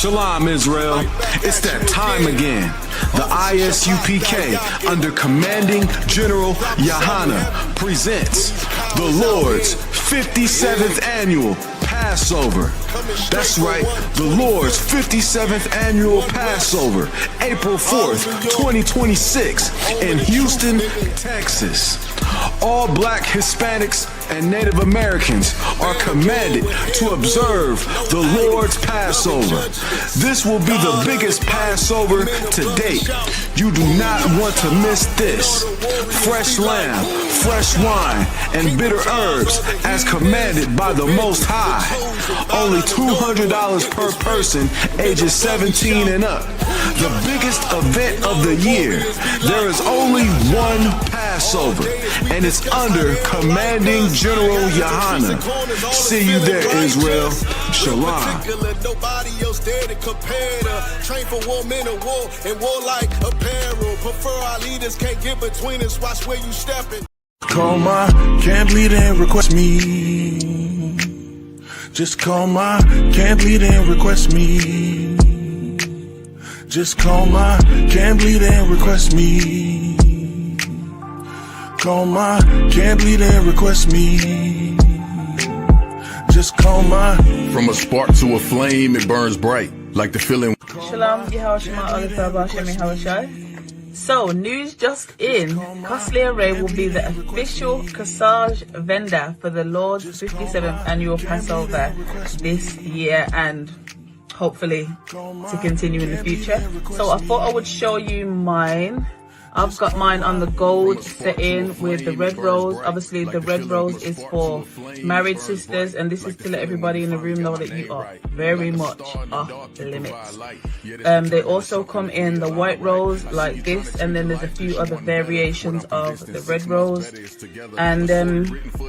Shalom, Israel. It's that time again. The ISUPK, under Commanding General Yahana, presents the Lord's 57th Annual Passover. That's right, the Lord's 57th Annual Passover, April 4th, 2026, in Houston, Texas. All Black, Hispanics, and Native Americans are commanded to observe the Lord's Passover. This will be the biggest Passover to date. You do not want to miss this. Fresh lamb, fresh wine, and bitter herbs as commanded by the Most High. Only $200 per person, ages 17 and up. The biggest event of the year. There is only one Passover, and it's under Commanding General Yahana. See you there, Israel. Shalom. Train for war, men of war, and warlike apparel. Prefer our leaders, can't get between us. Watch where you stepping. Call my can't bleed and request me. Just call my can't bleed and request me. Just call my can't bleed and request me. Call my can't bleed and request me. Just call my. From a spark to a flame, it burns bright, like the feeling. Shalom, So, news just in. Costly Array will be the official corsage vendor for the Lord's 57th Annual Passover this year and hopefully to continue in the future. So I thought I would show you mine. I've got mine on the gold setting with the red rose. Obviously the red rose is for married sisters, and this is to let everybody in the room know that you are very much off limits. They also come in the white rose like this, and then there's a few other variations of the red rose. And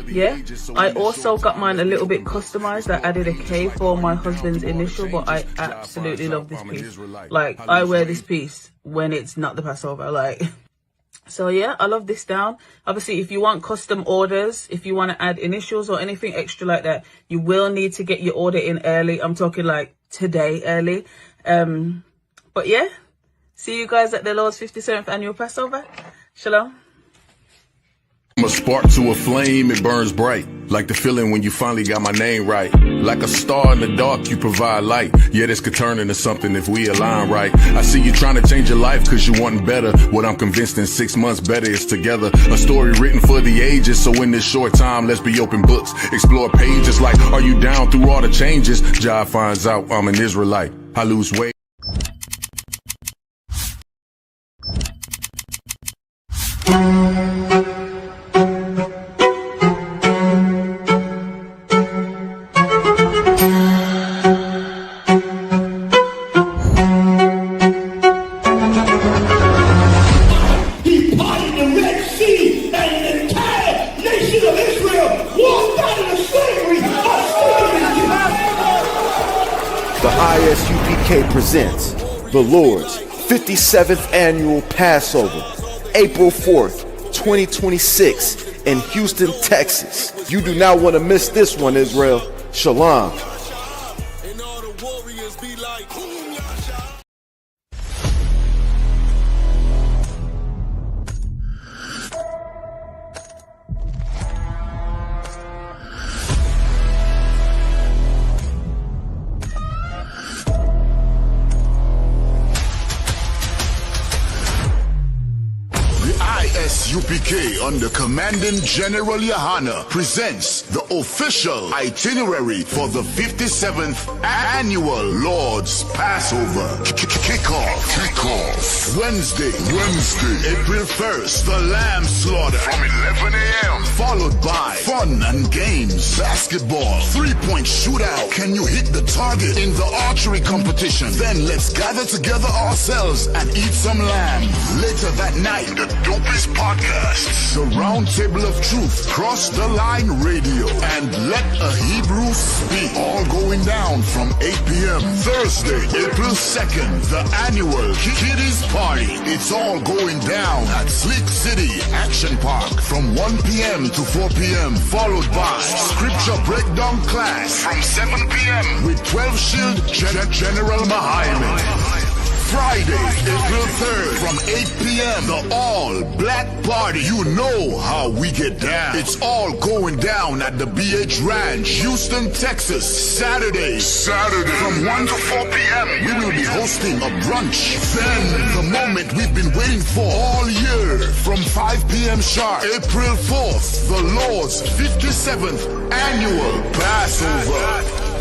yeah, I also got mine a little bit customized. I added a K for my husband's initial, but I absolutely love this piece. Like, I wear this piece when it's not the Passover, like. So yeah, I love this down. Obviously, if you want custom orders, if you want to add initials or anything extra like that, you will need to get your order in early. I'm talking like today early. But yeah, see you guys at the Lord's 57th Annual Passover. Shalom. From a spark to a flame, it burns bright, like the feeling when you finally got my name right. Like a star in the dark, you provide light. Yeah, this could turn into something if we align right. I see you trying to change your life cause you want better. What I'm convinced in 6 months better is together. A story written for the ages, so in this short time, let's be open books. Explore pages like, are you down through all the changes? Jah finds out I'm an Israelite. I lose weight. The ISUPK presents the Lord's 57th Annual Passover, April 4th, 2026, in Houston, Texas. You do not want to miss this one, Israel. Shalom. And all the warriors be like, ISUPK under Commanding General Yahana presents the official itinerary for the 57th Annual Lord's Passover. Kickoff. Wednesday, April 1st, the lamb slaughter from 11 a.m. Followed by fun and games, basketball, three-point shootout. Can you hit the target in the archery competition? Then let's gather together ourselves and eat some lamb. Later that night, the dopest part podcasts. The Round Table of Truth, Cross the Line Radio, and Let a Hebrew Speak. All going down from 8 p.m. Thursday, April 2nd. The annual Kiddies Party. It's all going down at Slick City Action Park from 1 p.m. to 4 p.m. Followed by Scripture Breakdown Class from 7 p.m. with 12 Shield General Mahaiman. Friday, April 3rd from 8 p.m. The all-black party. You know how we get down. It's all going down at the BH Ranch, Houston, Texas. Saturday from 1 to 4 p.m. we will be hosting a brunch. Then the moment we've been waiting for all year from 5 p.m. sharp. April 4th, the Lord's 57th annual Passover.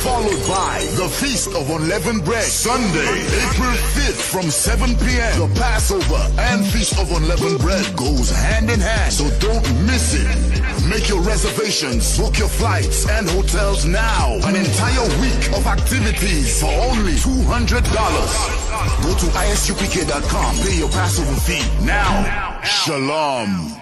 Followed by the Feast of Unleavened Bread. Sunday, April 5th from 7 p.m. The Passover and Feast of Unleavened Bread goes hand in hand, so don't miss it. Make your reservations, book your flights and hotels now. An entire week of activities for only $200. Go to isupk.com, pay your Passover fee now. Shalom.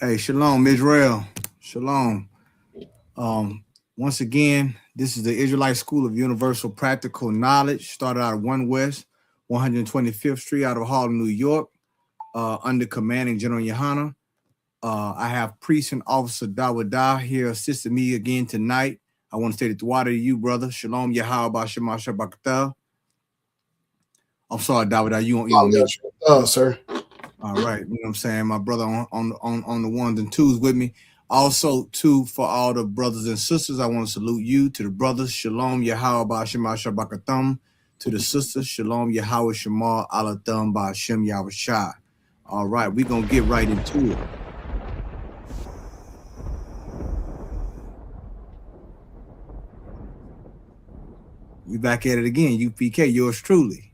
Hey, shalom, Israel. Shalom. Once again, this is the Israelite School of Universal Practical Knowledge. Started out of 1 West, 125th Street out of Harlem, New York, under commanding General Yohana. I have Priest and Officer Dawadah here assisting me again tonight. I want to say the water to you, brother. Shalom, Yahweh, Shema, Shabakatah. I'm sorry, Dawadah, you on me. Oh, sir. All right, you know what I'm saying? My brother on the ones and twos with me. Also, too, for all the brothers and sisters, I want to salute you. To the brothers, Shalom Yahweh Ba'Shem Shabakatham. To the sisters, Shalom Yahweh Shema Alatham Ba'Shem Yahweh Shai. All right, we're going to get right into it. We back at it again, UPK, yours truly.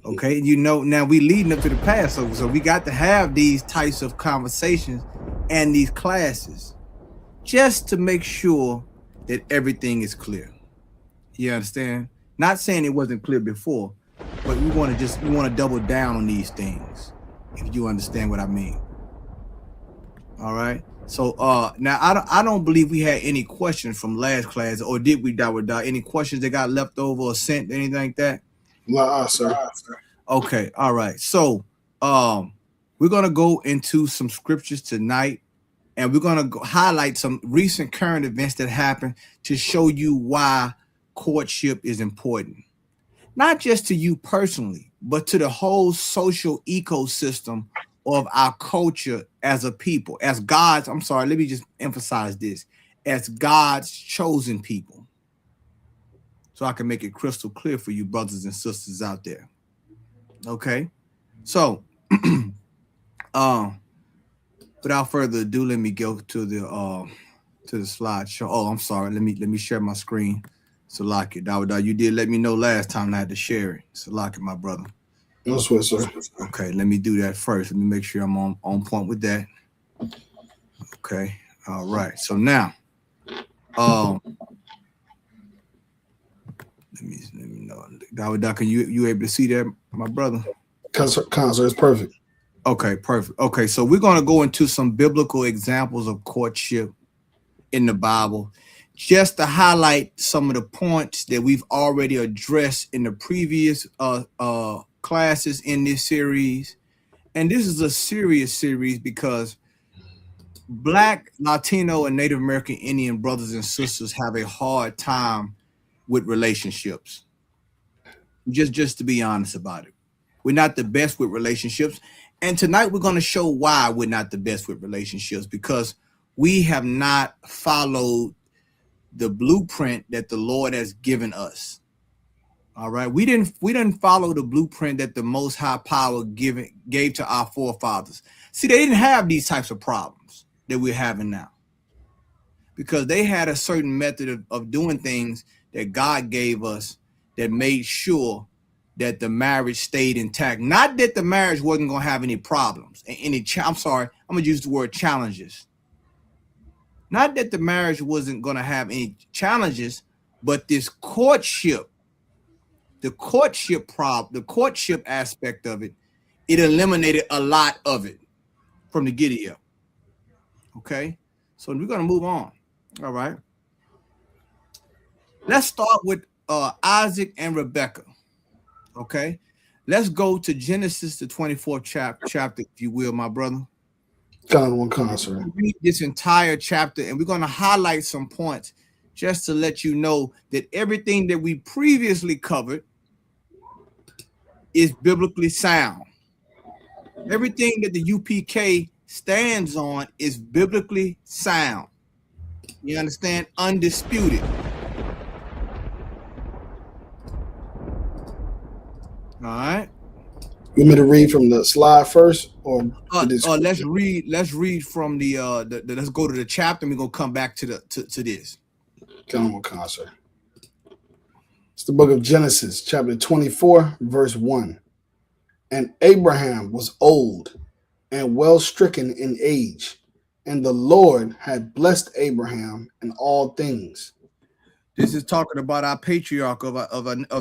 Okay, you know, now we leading up to the Passover, so we got to have these types of conversations and these classes just to make sure that everything is clear. You understand? Not saying it wasn't clear before, but we want to double down on these things, if you understand what I mean. All right. So now I don't believe we had any questions from last class, or did we, Dawadah? Any questions that got left over or sent, anything like that? Sir. Okay, all right. So we're gonna go into some scriptures tonight, and we're gonna highlight some recent current events that happened to show you why courtship is important. Not just to you personally, but to the whole social ecosystem of our culture as a people, as God's, I'm sorry, let me just emphasize this, as God's chosen people. So I can make it crystal clear for you brothers and sisters out there. Okay. So without further ado, let me go to the slideshow. Oh, I'm sorry. Let me share my screen. Salaki, Dawada, you did let me know last time I had to share it. Salaki, my brother. No sweat, sir. Okay, let me do that first. Let me make sure I'm on point with that. Okay, all right. So now, let me know. Dawada, can you able to see that, my brother? Concert is perfect. Okay, perfect. Okay, so we're gonna go into some biblical examples of courtship in the Bible, just to highlight some of the points that we've already addressed in the previous classes in this series. And this is a serious series because Black, Latino, and Native American Indian brothers and sisters have a hard time with relationships. Just to be honest about it. We're not the best with relationships. And tonight we're going to show why we're not the best with relationships, because we have not followed the blueprint that the Lord has given us. All right. We didn't follow the blueprint that the Most High Power gave to our forefathers. See, they didn't have these types of problems that we're having now, because they had a certain method of doing things that God gave us that made sure that the marriage stayed intact. Not that the marriage wasn't going to have any problems, I'm sorry, I'm going to use the word challenges. Not that the marriage wasn't going to have any challenges, but this courtship, the courtship aspect of it, it eliminated a lot of it from the get here. Okay, so we're going to move on. All right. Let's start with Isaac and Rebecca. Okay, let's go to Genesis, the 24th chapter, if you will, my brother. God, one concert. Read this entire chapter, and we're going to highlight some points just to let you know that everything that we previously covered is biblically sound. Everything that the UPK stands on is biblically sound. You understand? Undisputed. All right. You want me to read from the slide first, or let's read from the let's go to the chapter, and we're gonna come back to this. Come on, concert. It's the book of Genesis, chapter 24, verse 1. And Abraham was old and well stricken in age, and the Lord had blessed Abraham in all things. This is talking about our patriarch of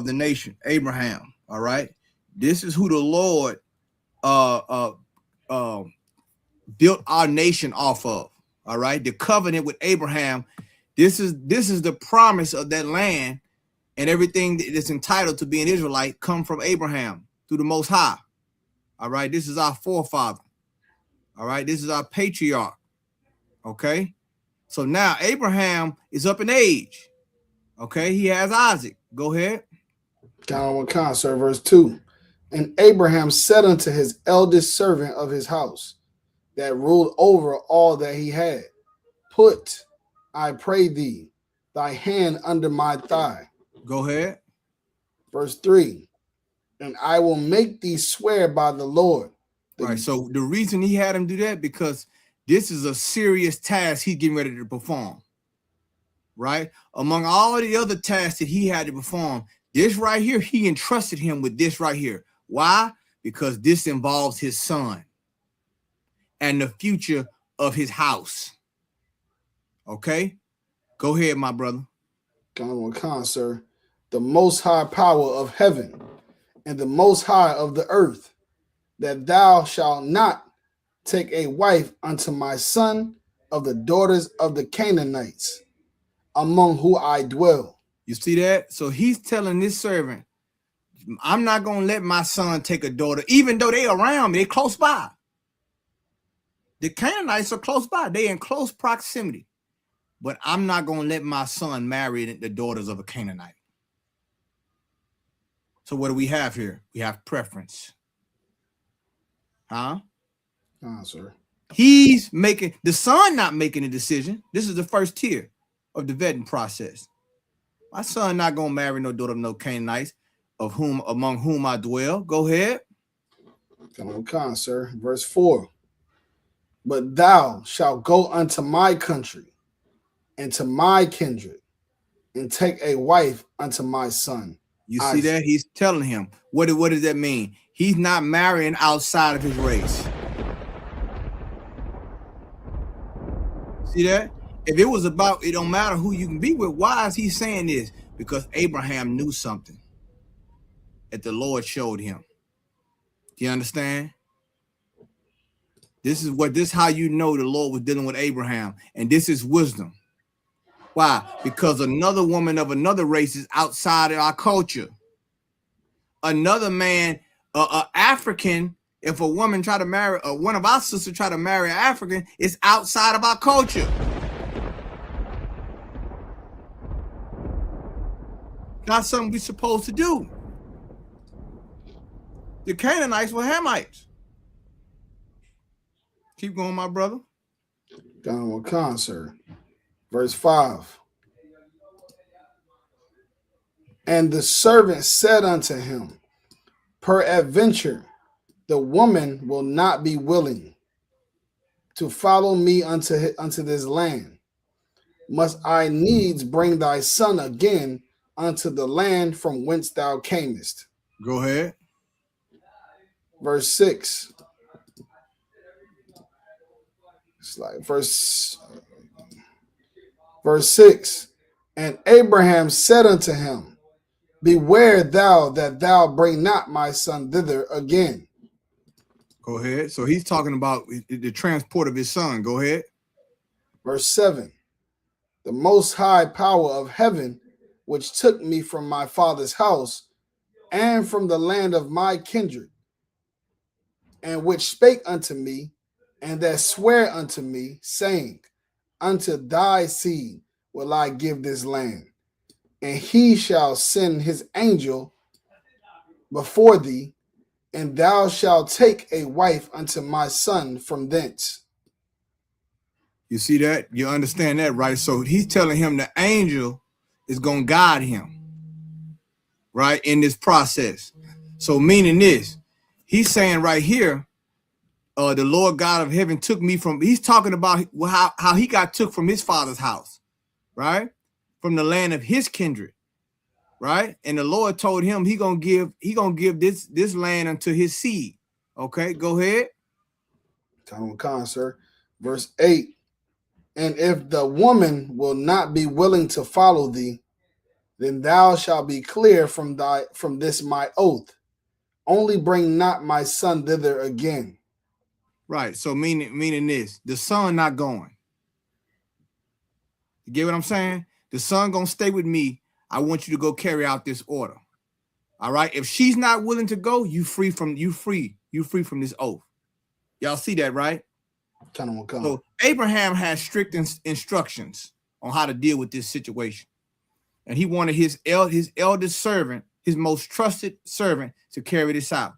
the nation, Abraham. All right. This is who the Lord built our nation off of. All right. The covenant with Abraham. This is the promise of that land, and everything that's entitled to be an Israelite come from Abraham through the Most High. All right. This is our forefather. All right. This is our patriarch. Okay. So now Abraham is up in age. Okay. He has Isaac. Go ahead. Count one concert, verse 2. And Abraham said unto his eldest servant of his house, that ruled over all that he had, put, I pray thee, thy hand under my thigh. Go ahead. Verse 3. And I will make thee swear by the Lord. Right. So the reason he had him do that, because this is a serious task he's getting ready to perform. Right. Among all of the other tasks that he had to perform, this right here, he entrusted him with this right here. Why? Because this involves his son and the future of his house. Okay? Go ahead, my brother. Come on, sir. The most high power of heaven and the most high of the earth, that thou shalt not take a wife unto my son of the daughters of the Canaanites, among who I dwell. You see that? So he's telling this servant I'm not gonna let my son take a daughter, even though they around me, they close by. The Canaanites are close by, they in close proximity. But I'm not gonna let my son marry the daughters of a Canaanite. So what do we have here? We have preference. Huh? Sir. He's making the son not making a decision. This is the first tier of the vetting process. My son not gonna marry no daughter of no Canaanites, among whom I dwell. Go ahead. Come on, sir. Verse 4. But thou shalt go unto my country and to my kindred, and take a wife unto my son. You see that? He's telling him. What does that mean? He's not marrying outside of his race. See that? If it was about, it don't matter who you can be with, why is he saying this? Because Abraham knew something that the Lord showed him. Do you understand? This is how you know the Lord was dealing with Abraham. And this is wisdom. Why? Because another woman of another race is outside of our culture. Another man, African, if a woman try to marry, one of our sisters try to marry an African, it's outside of our culture. Not something we're supposed to do. The Canaanites were Hamites. Keep going, my brother. Down with sir. Verse 5. And the servant said unto him, peradventure, the woman will not be willing to follow me unto this land. Must I needs bring thy son again unto the land from whence thou camest? Go ahead. Verse 6. It's like verse 6. And Abraham said unto him, beware thou that thou bring not my son thither again. Go ahead. So he's talking about the transport of his son. Go ahead. Verse 7. The most high power of heaven, which took me from my father's house and from the land of my kindred, and which spake unto me, and that sware unto me, saying, unto thy seed will I give this land, and he shall send his angel before thee, and thou shalt take a wife unto my son from thence. You see that? You understand that, right? So he's telling him the angel is going to guide him, right, in this process. So meaning this, he's saying right here, the Lord God of heaven took me from, he's talking about how he got took from his father's house, right? From the land of his kindred, right? And the Lord told him he gonna give this land unto his seed. Okay, go ahead. Time on, sir. Verse 8. And if the woman will not be willing to follow thee, then thou shalt be clear from this my oath. Only bring not my son thither again. Right. So meaning this, the son not going. You get what I'm saying? The son gonna stay with me. I want you to go carry out this order. All right. If she's not willing to go, you free from this oath. Y'all see that, right? So Abraham has strict instructions on how to deal with this situation. And he wanted his eldest servant, his most trusted servant, to carry this out.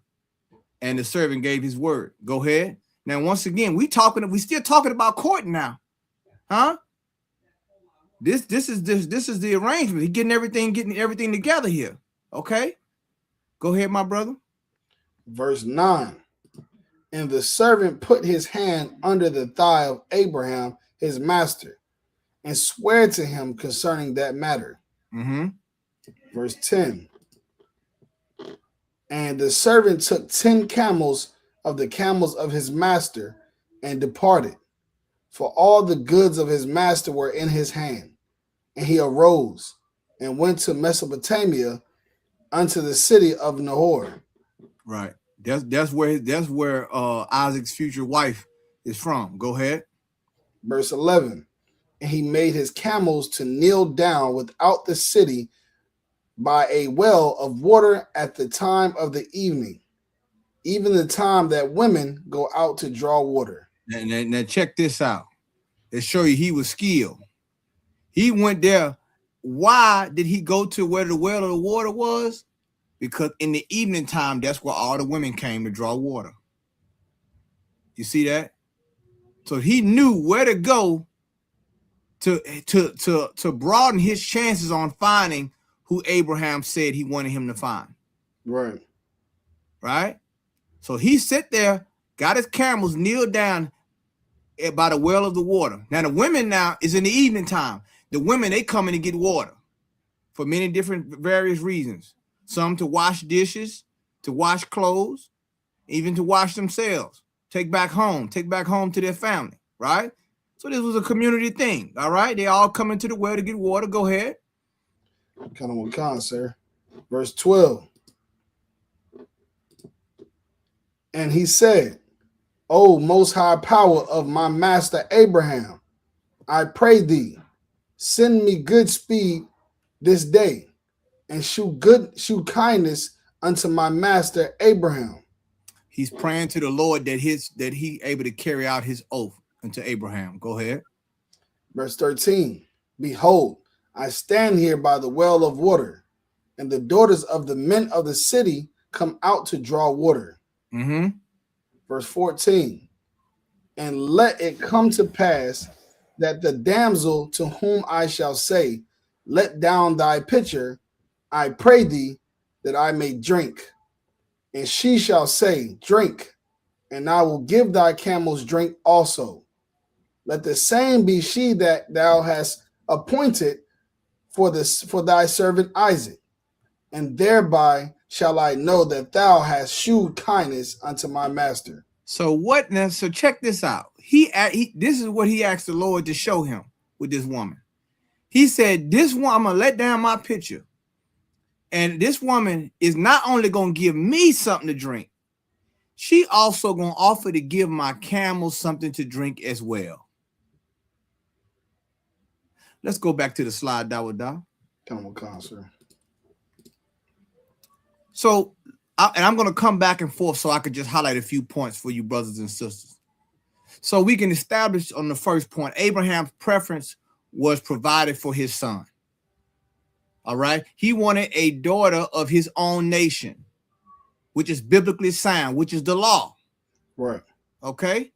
And the servant gave his word. Go ahead. Now, once again, we still talking about court now. Huh? This is the arrangement. He's getting everything together here. Okay. Go ahead, my brother. Verse 9. And the servant put his hand under the thigh of Abraham, his master, and swore to him concerning that matter. Mm-hmm. Verse 10. And the servant took 10 camels of the camels of his master and departed, for all the goods of his master were in his hand. And he arose and went to Mesopotamia unto the city of Nahor. Right. That's where Isaac's future wife is from. Go ahead. Verse 11. And he made his camels to kneel down without the city by a well of water at the time of the evening, even the time that women go out to draw water. Now check this out. It show you he was skilled. He went there. Why did he go to where the well of the water was? Because in the evening time, that's where all the women came to draw water. You see that? So he knew where to go to broaden his chances on finding who Abraham said he wanted him to find. Right. Right? So he sit there, got his camels, kneeled down by the well of the water. Now the women now is in the evening time. The women, they come in to get water for many different various reasons. Some to wash dishes, to wash clothes, even to wash themselves, take back home to their family, right? So this was a community thing, all right? They all come into the well to get water. Go ahead. Kind of sir. Verse 12. And he said, O most high power of my master Abraham, I pray thee, send me good speed this day, and shew kindness unto my master Abraham. He's praying to the Lord that he able to carry out his oath unto Abraham. Go ahead. Verse 13. Behold, I stand here by the well of water, and the daughters of the men of the city come out to draw water. Mm-hmm. Verse 14. And let it come to pass that the damsel to whom I shall say, let down thy pitcher, I pray thee, that I may drink. And she shall say, drink, and I will give thy camels drink also. Let the same be she that thou hast appointed for thy servant Isaac, and thereby shall I know that thou hast shewed kindness unto my master. So what now? So check this out. This is what he asked the Lord to show him with this woman. He said, this one, I'm gonna let down my pitcher. And this woman is not only gonna give me something to drink, she also gonna offer to give my camels something to drink as well. Let's go back to the slide, Dawada. Come on, sir. So, I'm going to come back and forth so I could just highlight a few points for you brothers and sisters. So we can establish on the first point, Abraham's preference was provided for his son. All right. He wanted a daughter of his own nation, which is biblically sound, which is the law. Right. Okay.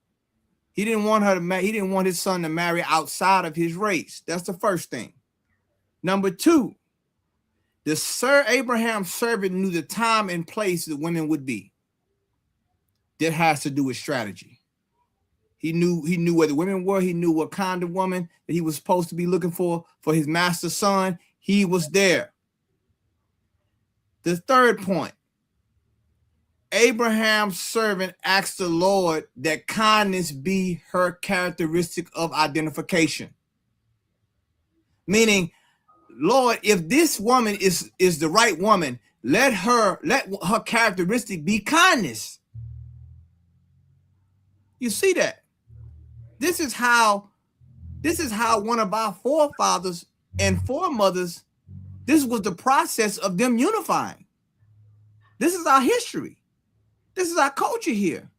He didn't want her to he didn't want his son to marry outside of his race. That's the first thing. Number two, Abraham's servant knew the time and place the women would be. That has to do with strategy. He knew where the women were. He knew what kind of woman that he was supposed to be looking for his master's son. He was there. The third point, Abraham's servant asked the Lord that kindness be her characteristic of identification. Meaning, Lord, if this woman is the right woman, let her characteristic be kindness. You see that? This is how one of our forefathers and foremothers, this was the process of them unifying. This is our history. This is our culture here.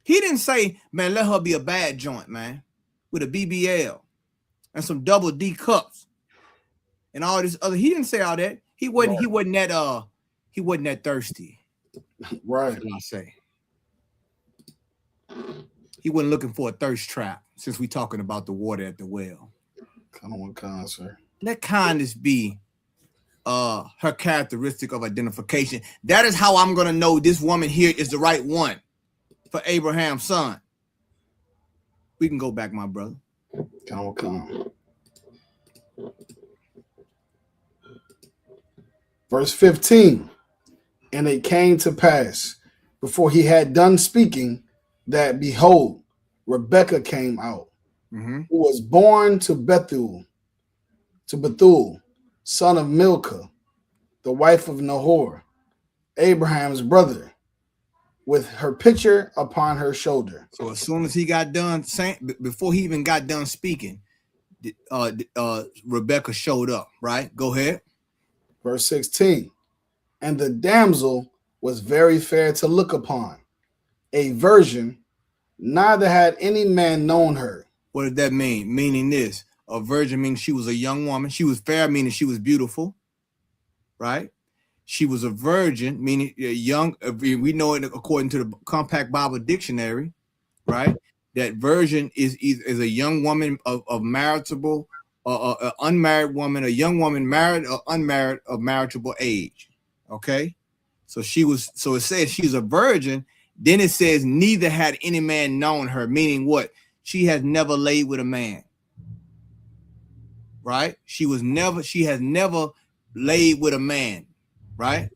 He didn't say, man, let her be a bad joint, man, with a BBL and some double D cups and all this other. He didn't say all that. He wasn't that thirsty. Right. What did I say? He wasn't looking for a thirst trap, since we're talking about the water at the well. Come on, sir. Let kindness be her characteristic of identification. That is how I'm going to know this woman here is the right one for Abraham's son. We can go back, my brother. Come on. Verse 15. And it came to pass, before he had done speaking, that behold, Rebekah came out, who was born to Bethuel, son of Milcah, the wife of Nahor, Abraham's brother, with her pitcher upon her shoulder. So as soon as he got done saying, before he even got done speaking, Rebekah showed up, right? Go ahead. Verse 16. And the damsel was very fair to look upon, a virgin, neither had any man known her. What does that mean? Meaning this, a virgin means she was a young woman. She was fair, meaning she was beautiful, right? She was a virgin, meaning young. We know it according to the Compact Bible Dictionary, right? That virgin is a young woman of maritable, unmarried woman, a young woman married or unmarried of marriageable age. Okay, so she was. So it says she's a virgin. Then it says neither had any man known her, meaning what? She has never laid with a man. Right? She has never laid with a man. Right?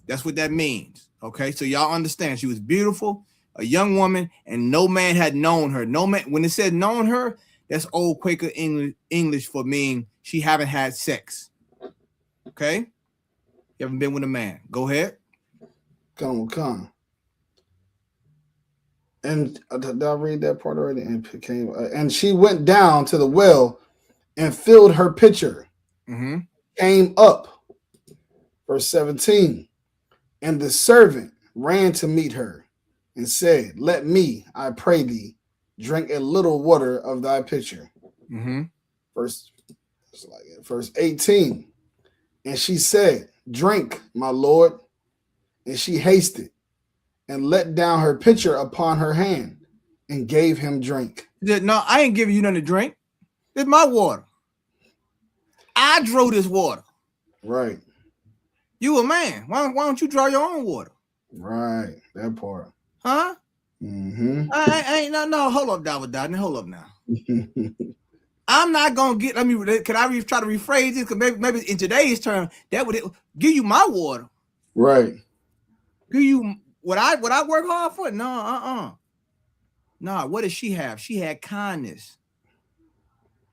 That's what that means. Okay, so y'all understand she was beautiful, a young woman, and no man had known her. No man, when it said known her, that's old Quaker English for meaning she haven't had sex. Okay? You haven't been with a man. Go ahead. Come. And did I read that part already? And she went down to the well and filled her pitcher. Mm-hmm. Came up. Verse 17. And the servant ran to meet her and said, let me, I pray thee, drink a little water of thy pitcher. Mm-hmm. Verse 18. And she said, drink, my lord. And she hasted and let down her pitcher upon her hand and gave him drink. No, I ain't giving you nothing to drink. It's my water. I drew this water. Right. You a man. Why don't you draw your own water? Right. That part. Huh? Mm-hmm. I ain't no. Hold up, David. Hold up now. I'm not gonna get. Can I try to rephrase this? Because maybe in today's term, that would give you my water. Right. Give you what I work hard for? No, No, what did she have? She had kindness.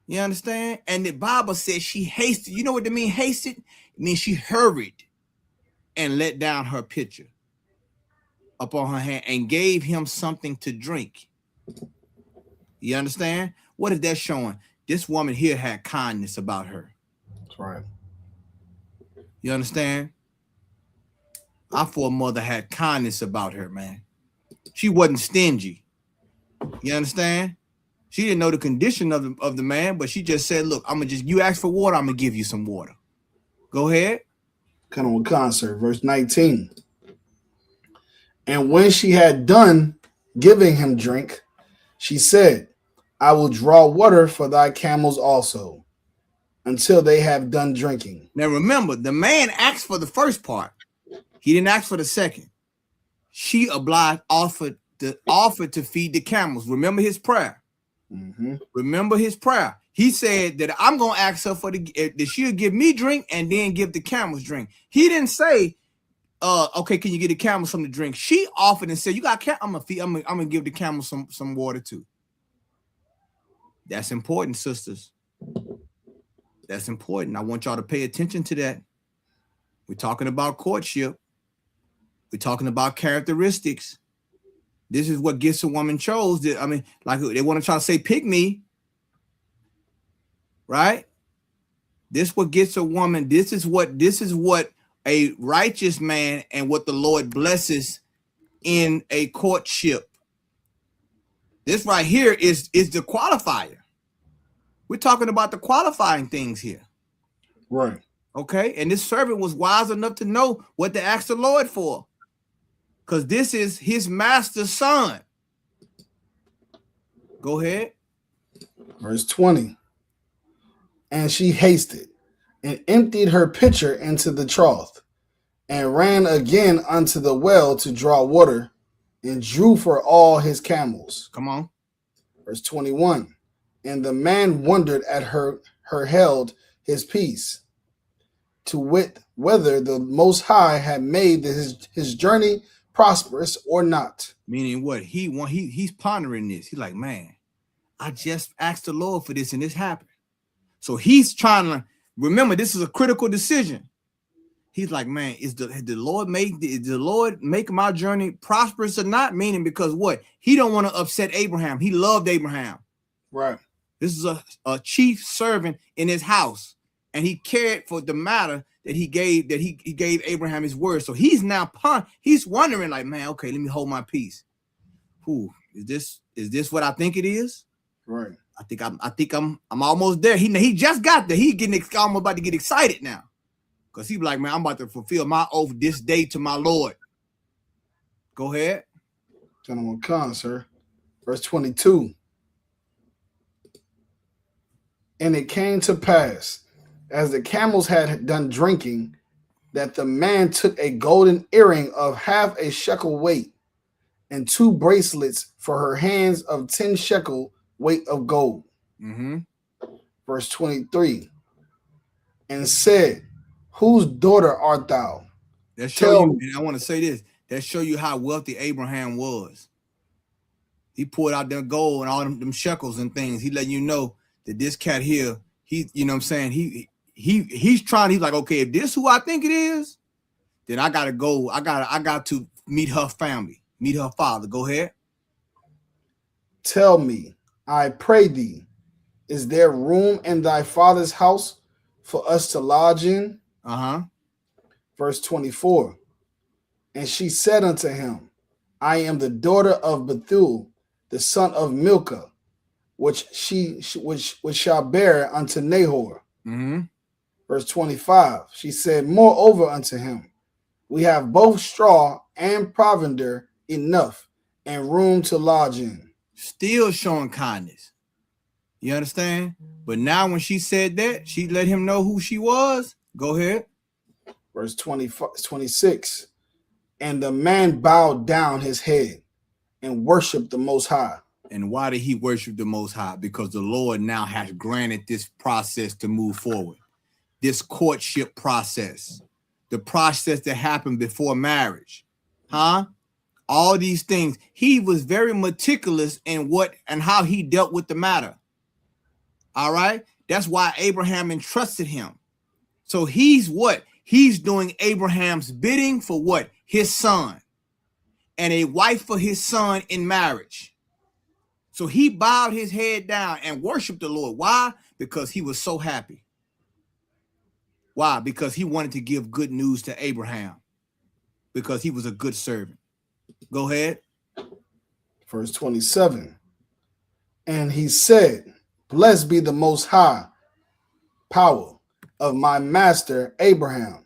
You understand? And the Bible says she hasted. You know what that mean? Hasted? It means she hurried and let down her pitcher upon her hand and gave him something to drink. You understand? What is that showing? This woman here had kindness about her. That's right. You understand? Our foremother had kindness about her, man. She wasn't stingy. You understand? She didn't know the condition of the man, but she just said, look, you ask for water, I'm gonna give you some water. Go ahead. Kind of a concert. Verse 19. And when she had done giving him drink, she said, I will draw water for thy camels also, until they have done drinking. Now remember, the man asked for the first part. He didn't ask for the second. She offered to feed the camels. Remember his prayer. Mm-hmm. Remember his prayer. He said that I'm gonna ask her that she'll give me drink and then give the camels drink. He didn't say, okay, can you get the camels something to drink? She offered and said, you got I'm gonna give the camels some water too. That's important, sisters. That's important. I want y'all to pay attention to that. We're talking about courtship. We're talking about characteristics. This is what gets a woman chose. Like they want to try to say, pick me. Right? This what gets a woman. This is what a righteous man and what the Lord blesses in a courtship. This right here is the qualifier. We're talking about the qualifying things here. Right. Okay. And this servant was wise enough to know what to ask the Lord for. Because this is his master's son. Go ahead. Verse 20. And she hasted and emptied her pitcher into the trough and ran again unto the well to draw water and drew for all his camels. Come on. Verse 21. And the man wondered at her held his peace, to wit whether the Most High had made his journey prosperous or not. Meaning what? He's pondering this. He's like, man, I just asked the Lord for this and this happened. So he's trying to remember this is a critical decision. He's like, man, did the Lord make my journey prosperous or not? Meaning because what? He don't want to upset Abraham. He loved Abraham. Right. This is a chief servant in his house. and he cared for the matter that he gave Abraham his word. So he's now he's wondering, like, man, okay, let me hold my peace. Who is this what I think it is? Right. I think I'm almost there. He just got there. He almost about to get excited now. Because he be like, man, I'm about to fulfill my oath this day to my Lord. Go ahead. Gentleman Khan, sir. Verse 22. And it came to pass, as the camels had done drinking, that the man took a golden earring of half a shekel weight, and 2 bracelets for her hands of 10 shekel weight of gold. Mm-hmm. Verse 23. And said, whose daughter art thou? That show you, and I want to say this, that show you how wealthy Abraham was. He poured out their gold and all them shekels and things. He letting you know that this cat here, you know what I'm saying? He's like, okay, if this who I think it is, then I gotta go. I got to meet her family, meet her father. Go ahead. Tell me, I pray thee, is there room in thy father's house for us to lodge in? Verse 24. And she said unto him, I am the daughter of Bethuel, the son of Milcah, which shall bear unto Nahor. Verse 25. She said, moreover unto him, we have both straw and provender enough, and room to lodge in. Still showing kindness. You understand? But now when she said that, she let him know who she was. Go ahead. Verse 26. And the man bowed down his head and worshiped the Most High. And why did he worship the Most High? Because the Lord now has granted this process to move forward. This courtship process. The process that happened before marriage. All these things. He was very meticulous in what and how he dealt with the matter. All right? That's why Abraham entrusted him. So he's what? He's doing Abraham's bidding for what? His son. And a wife for his son in marriage. So he bowed his head down and worshiped the Lord. Why? Because he was so happy. Why? Because he wanted to give good news to Abraham. Because he was a good servant. Go ahead. Verse 27. And he said, blessed be the Most High power of my master Abraham,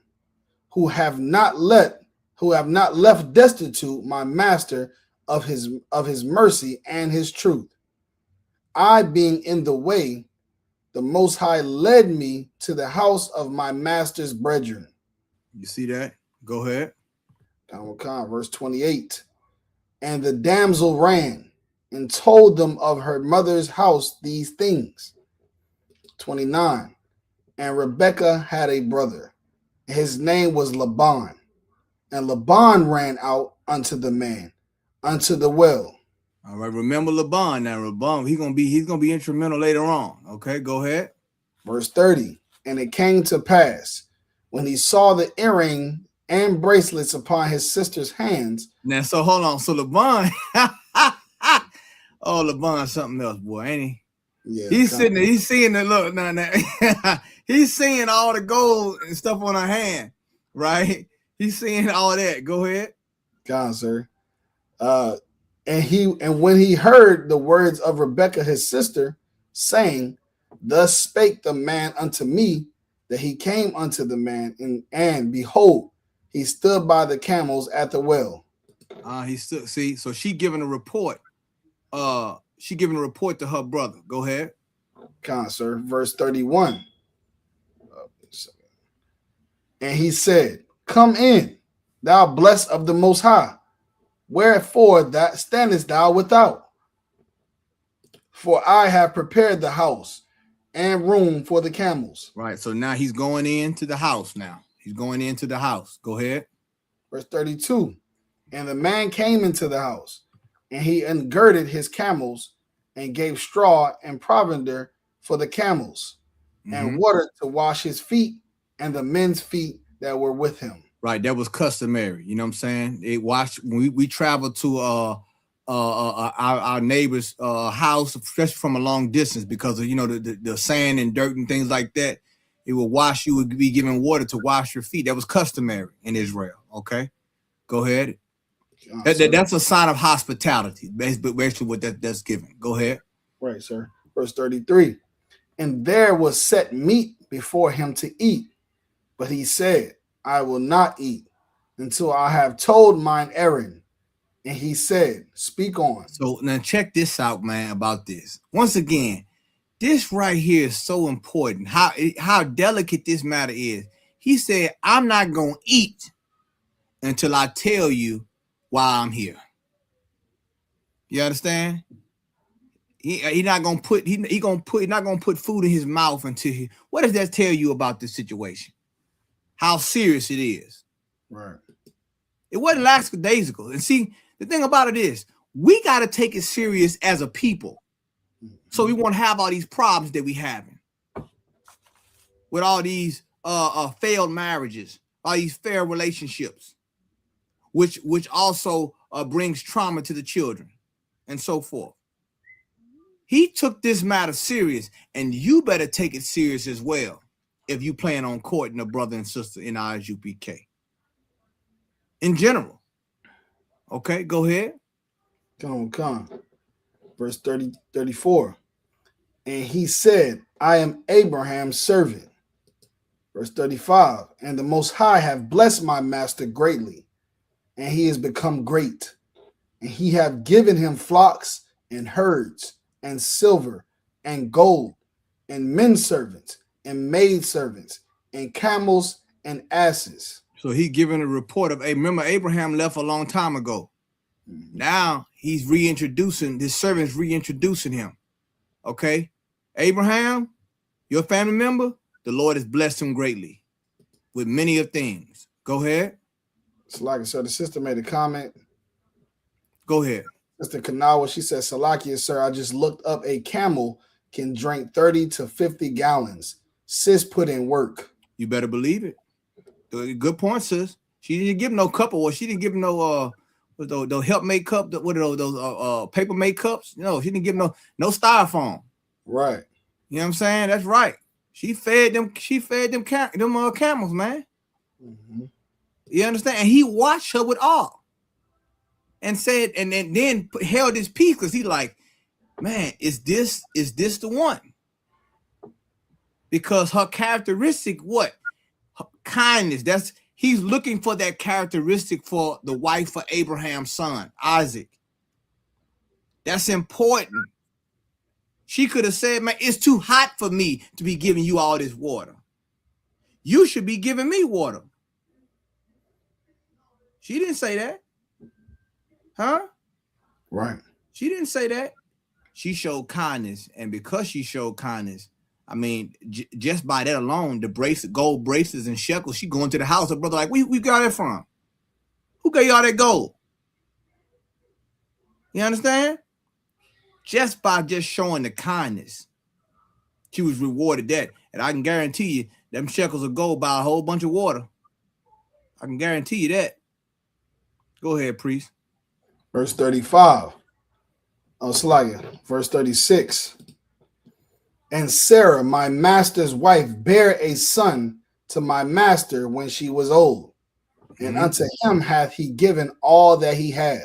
who have not left destitute my master of his mercy and his truth. I being in the way, the Most High led me to the house of my master's brethren. You see that? Go ahead. Verse 28. And the damsel ran and told them of her mother's house these things. 29. And Rebekah had a brother. His name was Laban. And Laban ran out unto the man, unto the well. All right, remember Laban now. Laban, he's gonna be instrumental later on. Okay, go ahead. Verse 30. And it came to pass when he saw the earring and bracelets upon his sister's hands. Now, so hold on. So Laban, Laban's something else, boy, ain't he? Yeah, he's sitting there, he's seeing the look now. He's seeing all the gold and stuff on her hand, right? He's seeing all that. Go ahead. God, sir. And when he heard the words of Rebekah his sister, saying, thus spake the man unto me, that he came unto the man, and behold, he stood by the camels at the well. He stood. See, so she giving a report. She giving a report to her brother. Go ahead. God, sir. Verse 31. And he said, come in, thou blessed of the Most High. Wherefore that standest thou without? For I have prepared the house and room for the camels. Right. So now he's going into the house now. He's going into the house. Go ahead. Verse 32. And the man came into the house, and he ungirded his camels, and gave straw and provender for the camels, and water to wash his feet and the men's feet that were with him. Right. That was customary. You know what I'm saying? It washed when we traveled to our neighbor's house, especially from a long distance, because of the sand and dirt and things like that. He would wash, you would be given water to wash your feet. That was customary in Israel. Okay, go ahead. That's a sign of hospitality. Basically what that's given. Go ahead. Right, sir. Verse 33. And there was set meat before him to eat, but he said, I will not eat until I have told mine errand. And he said, speak on. So now check this out, man, about this. Once again, this right here is so important. How delicate this matter is. He said, I'm not going to eat until I tell you why I'm here. You understand? He not gonna put not gonna put food in his mouth until he. What does that tell you about this situation? How serious it is. Right. It wasn't lackadaisical. And see, the thing about it is, we got to take it serious as a people. So we won't have all these problems that we having with all these failed marriages, all these failed relationships, which also brings trauma to the children and so forth. He took this matter serious, and you better take it serious as well if you plan on courting a brother and sister in ISUPK. In general. Okay, go ahead. Come on. Verse 34. And he said, I am Abraham's servant. Verse 35. And the Most High have blessed my master greatly, and he has become great. And he have given him flocks and herds and silver and gold and men servants and maid servants and camels and asses. So he giving a report of, hey, remember Abraham left a long time ago. Now he's reintroducing, this servant's reintroducing him. Okay. Abraham, your family member, the Lord has blessed him greatly with many of things. Go ahead. So the sister made a comment. Go ahead. Mr. Kanawa, she said, Salakia, sir, I just looked up a camel can drink 30 to 50 gallons. Sis put in work. You better believe it. Good point, sis. She didn't give no cup, or she didn't give no those help make cup. What are those paper make cups? No, she didn't give no styrofoam. Right. You know what I'm saying? That's right. She fed them camels, man. Mm-hmm. You understand? And he watched her with awe. And said, and then held his peace, because he like, man, is this the one? Because her characteristic, what? Her kindness. He's looking for that characteristic for the wife of Abraham's son, Isaac. That's important. She could have said, man, it's too hot for me to be giving you all this water. You should be giving me water. She didn't say that. Huh? Right. She didn't say that. She showed kindness, and because she showed kindness, I mean, just by that alone, the gold bracelets and shekels, she going to the house. Her brother like, we got it from? Who gave y'all that gold? You understand? Just by showing the kindness, she was rewarded that. And I can guarantee you, them shekels of gold buy a whole bunch of water. I can guarantee you that. Go ahead, priest. Verse 35. Oh, Slagia. Verse 36. And Sarah, my master's wife, bare a son to my master when she was old. And unto him hath he given all that he had.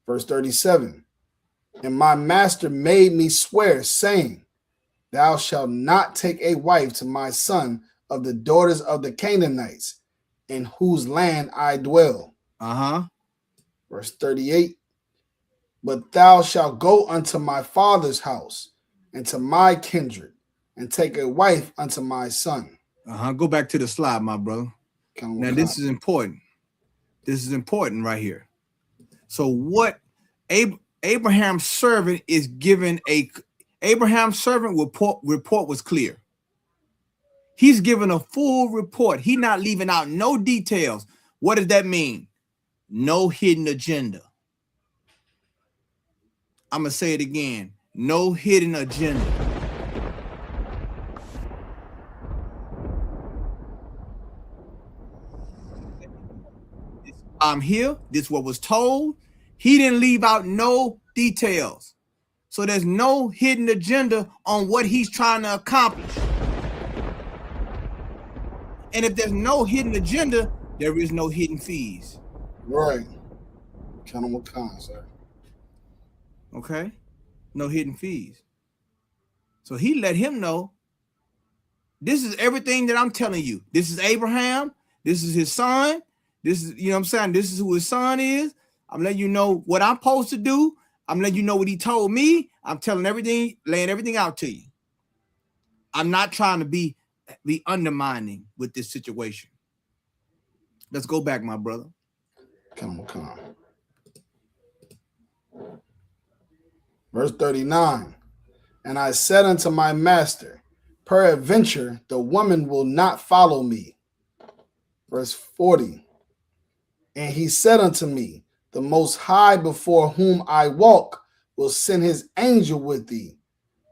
Verse 37. And my master made me swear, saying, Thou shalt not take a wife to my son of the daughters of the Canaanites, in whose land I dwell. Verse 38. But thou shalt go unto my father's house and to my kindred, and take a wife unto my son. Go back to the slide, my brother. Now, this is important. This is important right here. So what Abraham's servant is given Abraham's servant report was clear. He's given a full report. He's not leaving out no details. What does that mean? No hidden agenda. I'm going to say it again. No hidden agenda. I'm here. This is what was told. He didn't leave out no details. So there's no hidden agenda on what he's trying to accomplish. And if there's no hidden agenda, there is no hidden fees. Right. Count on Wakan, sir. Okay? No hidden fees. So he let him know, this is everything that I'm telling you. This is Abraham. This is his son. This is, you know what I'm saying? This is who his son is. I'm letting you know what I'm supposed to do. I'm letting you know what he told me. I'm telling everything, laying everything out to you. I'm not trying to be undermining with this situation. Let's go back, my brother. Come on. Verse 39. And I said unto my master, peradventure the woman will not follow me. Verse 40. And he said unto me, the Most High before whom I walk will send his angel with thee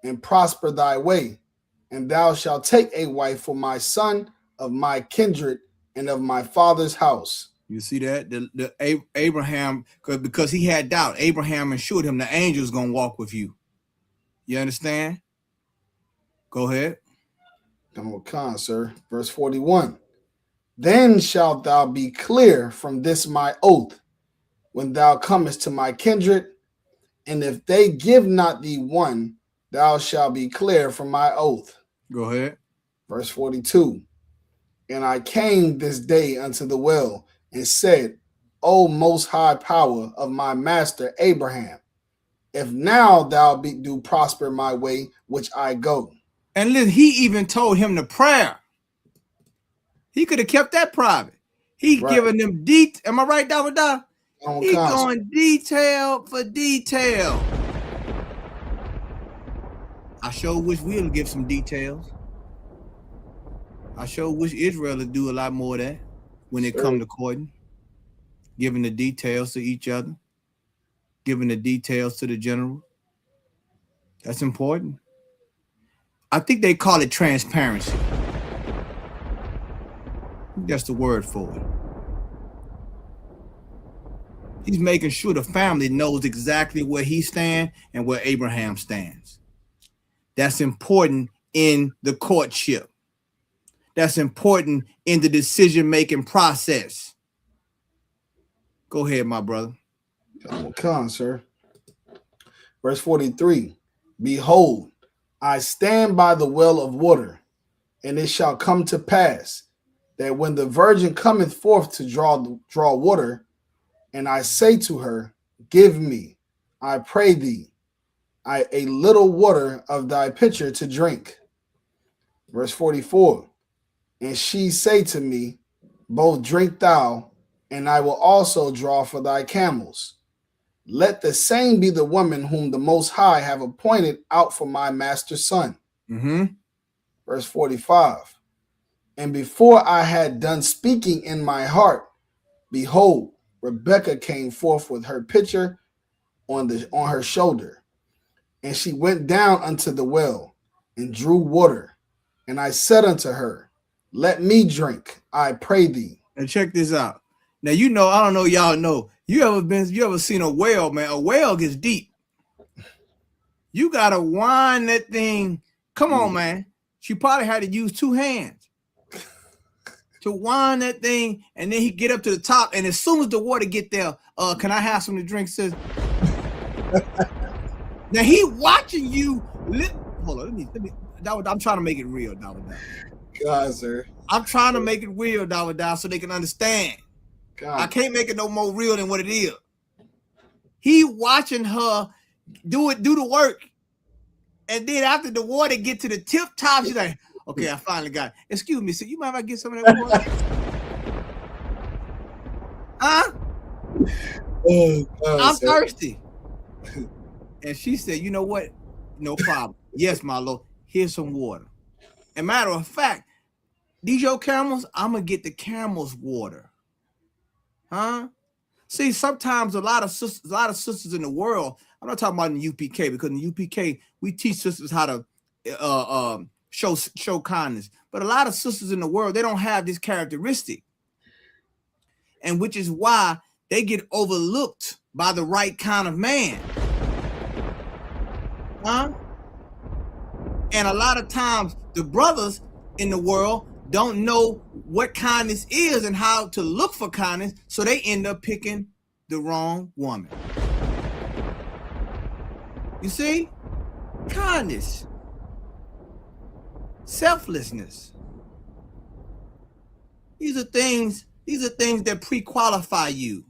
and prosper thy way. And thou shalt take a wife for my son of my kindred and of my father's house. You see that? The Abraham, because he had doubt, Abraham assured him the angel's going to walk with you. You understand? Go ahead. Come on, sir. Verse 41. Then shalt thou be clear from this my oath, when thou comest to my kindred, and if they give not thee one, thou shalt be clear from my oath. Go ahead. Verse 42. And I came this day unto the well, and said, O most high power of my master Abraham, if now thou do prosper my way which I go. And listen, he even told him the prayer. He could have kept that private. He giving them detail. Am I right, Dawada? He going detail for detail. I sure wish we'll give some details. I sure wish Israel would do a lot more of that when it come to courting. Giving the details to each other. Giving the details to the general. That's important. I think they call it transparency. That's the word for it. He's making sure the family knows exactly where he stands and where Abraham stands. That's important in the courtship. That's important in the decision-making process. Go ahead, my brother. Come on, sir. Verse 43. Behold, I stand by the well of water, and it shall come to pass that when the virgin cometh forth to draw water, and I say to her, give me, I pray thee, a little water of thy pitcher to drink. Verse 44. And she say to me, both drink thou, and I will also draw for thy camels. Let the same be the woman whom the Most High have appointed out for my master's son. Verse 45. And before I had done speaking in my heart, behold, Rebekah came forth with her pitcher on her shoulder. And she went down unto the well and drew water. And I said unto her, let me drink, I pray thee. And check this out. Now, you know, I don't know, y'all know. You ever seen a whale, man? A whale gets deep. You got to wind that thing. Come on, man. She probably had to use two hands to wind that thing, and then he get up to the top, and as soon as the water get there, can I have some to drink, sis? Now he watching you. Hold on, let me. I'm trying to make it real, God, sir. I'm trying to make it real, so they can understand. God. I can't make it no more real than what it is. He watching her do the work, and then after the water get to the tip top, she's like, okay, I finally got it. Excuse me, sir, you mind if I get some of that water? Huh? Oh, God, I'm thirsty. And she said, you know what? No problem. Yes, my lord. Here's some water. And matter of fact, these your camels, I'm going to get the camels water. Huh? See, sometimes a lot of sisters in the world, I'm not talking about in the UPK, because in the UPK, we teach sisters how to show kindness. But a lot of sisters in the world, they don't have this characteristic. And which is why they get overlooked by the right kind of man. Huh? And a lot of times the brothers in the world, don't know what kindness is and how to look for kindness, so they end up picking the wrong woman. You see? Kindness, selflessness. These are things that pre-qualify you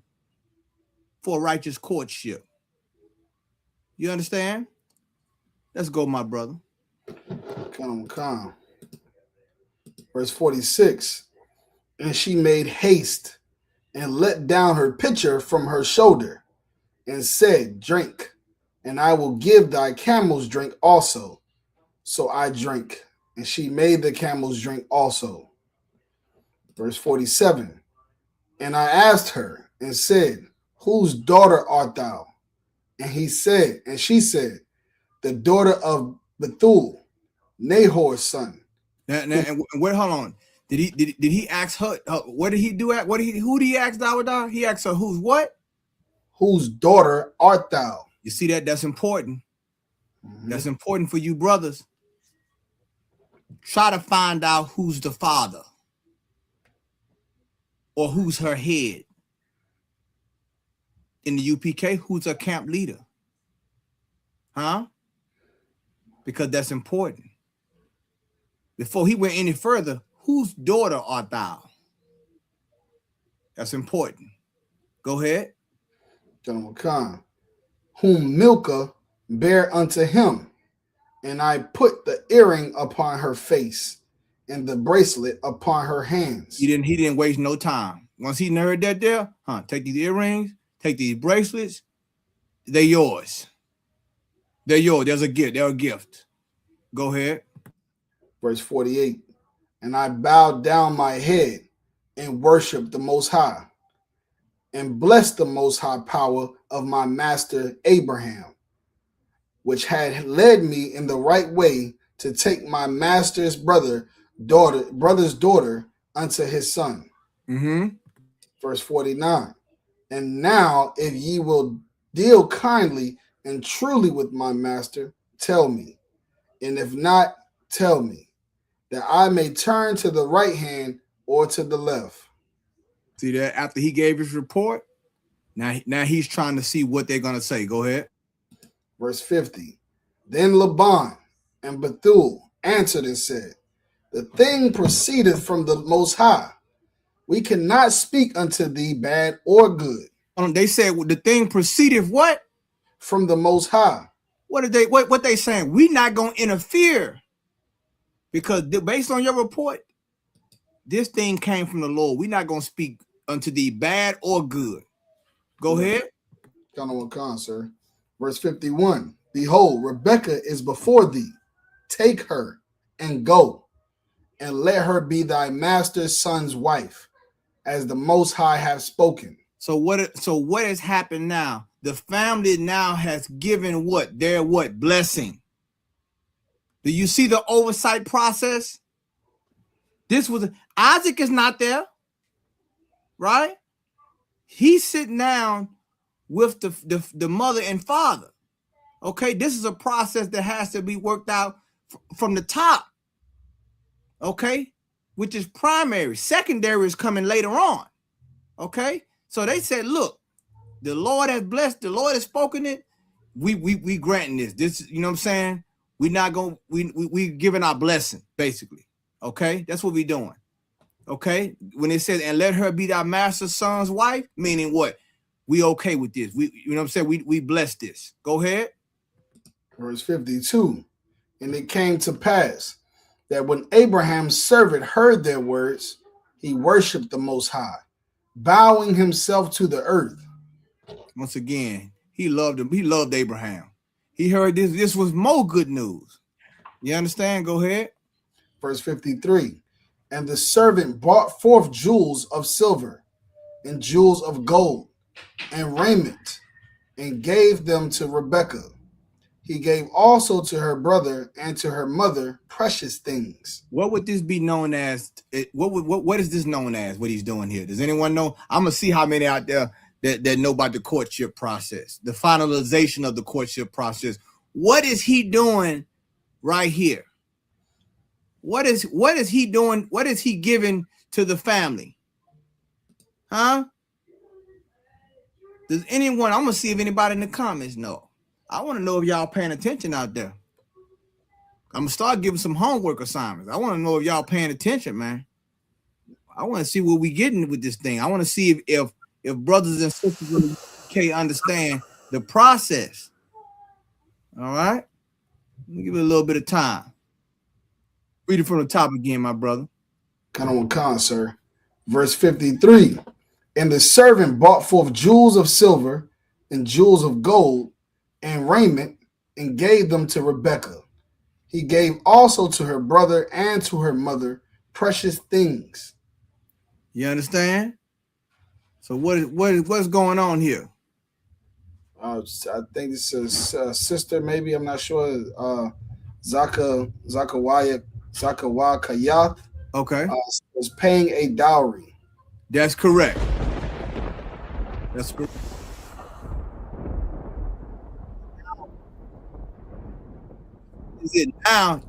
for a righteous courtship. You understand? Let's go, my brother. Come. Verse 46. And she made haste and let down her pitcher from her shoulder and said, Drink, and I will give thy camels drink also. So I drank, and she made the camels drink also. Verse 47. And I asked her and said, Whose daughter art thou? And she said, The daughter of Bethuel, Nahor's son. And wait, hold on. Did he ask her? What did he do? Who did he ask Dawadah? He asked her, who's what? Whose daughter art thou? You see that? That's important. That's important for you brothers. Try to find out who's the father or who's her head. In the UPK, who's her camp leader? Huh? Because that's important. Before he went any further, whose daughter art thou? That's important. Go ahead. General Khan. Whom Milcah bare unto him, and I put the earring upon her face and the bracelet upon her hands. He didn't waste no time. Once he heard that there, take these earrings, take these bracelets, they're yours. They're yours. There's a gift. They're a gift. Go ahead. Verse 48. And I bowed down my head and worshiped the Most High and blessed the Most High power of my master Abraham, which had led me in the right way to take my master's brother's daughter unto his son. Verse 49. And now, if ye will deal kindly and truly with my master, tell me. And if not, tell me, that I may turn to the right hand or to the left. See that? After he gave his report, now he's trying to see what they're going to say. Go ahead. Verse 50. Then Laban and Bethuel answered and said, The thing proceedeth from the Most High. We cannot speak unto thee bad or good. They said, well, the thing proceedeth what? From the Most High. What they saying? We're not going to interfere. Because based on your report, this thing came from the Lord. We're not going to speak unto thee bad or good. Go ahead. Khan, sir. Verse 51. Behold, Rebekah is before thee. Take her and go, and let her be thy master's son's wife, as the Most High have spoken. So what has happened now? The family now has given what? Their what? Blessing. Do you see the oversight process? Isaac is not there, right? He's sitting down with the mother and father. Okay, this is a process that has to be worked out from the top. Okay, which is primary. Secondary is coming later on. Okay, so they said, look, the Lord has blessed, the Lord has spoken it. We granting this. This, you know what I'm saying? We're not going, we giving our blessing, basically. Okay, that's what we're doing. Okay, when it says, and let her be thy master's son's wife, meaning what? We okay with this. You know what I'm saying? We bless this. Go ahead. Verse 52. And it came to pass that when Abraham's servant heard their words, he worshiped the Most High, bowing himself to the earth. Once again, he loved him. He loved Abraham. He heard this. This was more good news. You understand? Go ahead. Verse 53. And the servant brought forth jewels of silver and jewels of gold and raiment and gave them to Rebekah. He gave also to her brother and to her mother precious things. What would this be known as? What is this known as, what he's doing here? Does anyone know? I'm going to see how many out there that know about the courtship process, the finalization of the courtship process. What is he doing right here? what is he doing? What is he giving to the family? Huh? Does anyone? I'm gonna see if anybody in the comments know. I want to know if y'all paying attention out there. I'm gonna start giving some homework assignments. I want to know if y'all paying attention, man. I want to see what we getting with this thing. I want to see if brothers and sisters in the UK understand the process. All right. Let me give it a little bit of time. Read it from the top again, my brother. Con, sir. Verse 53. And the servant brought forth jewels of silver and jewels of gold and raiment and gave them to Rebekah. He gave also to her brother and to her mother precious things. You understand? So what's going on here? I think this is sister, maybe, I'm not sure. Zakawakayath. Okay. Was paying a dowry. That's correct. That's correct. Is it now?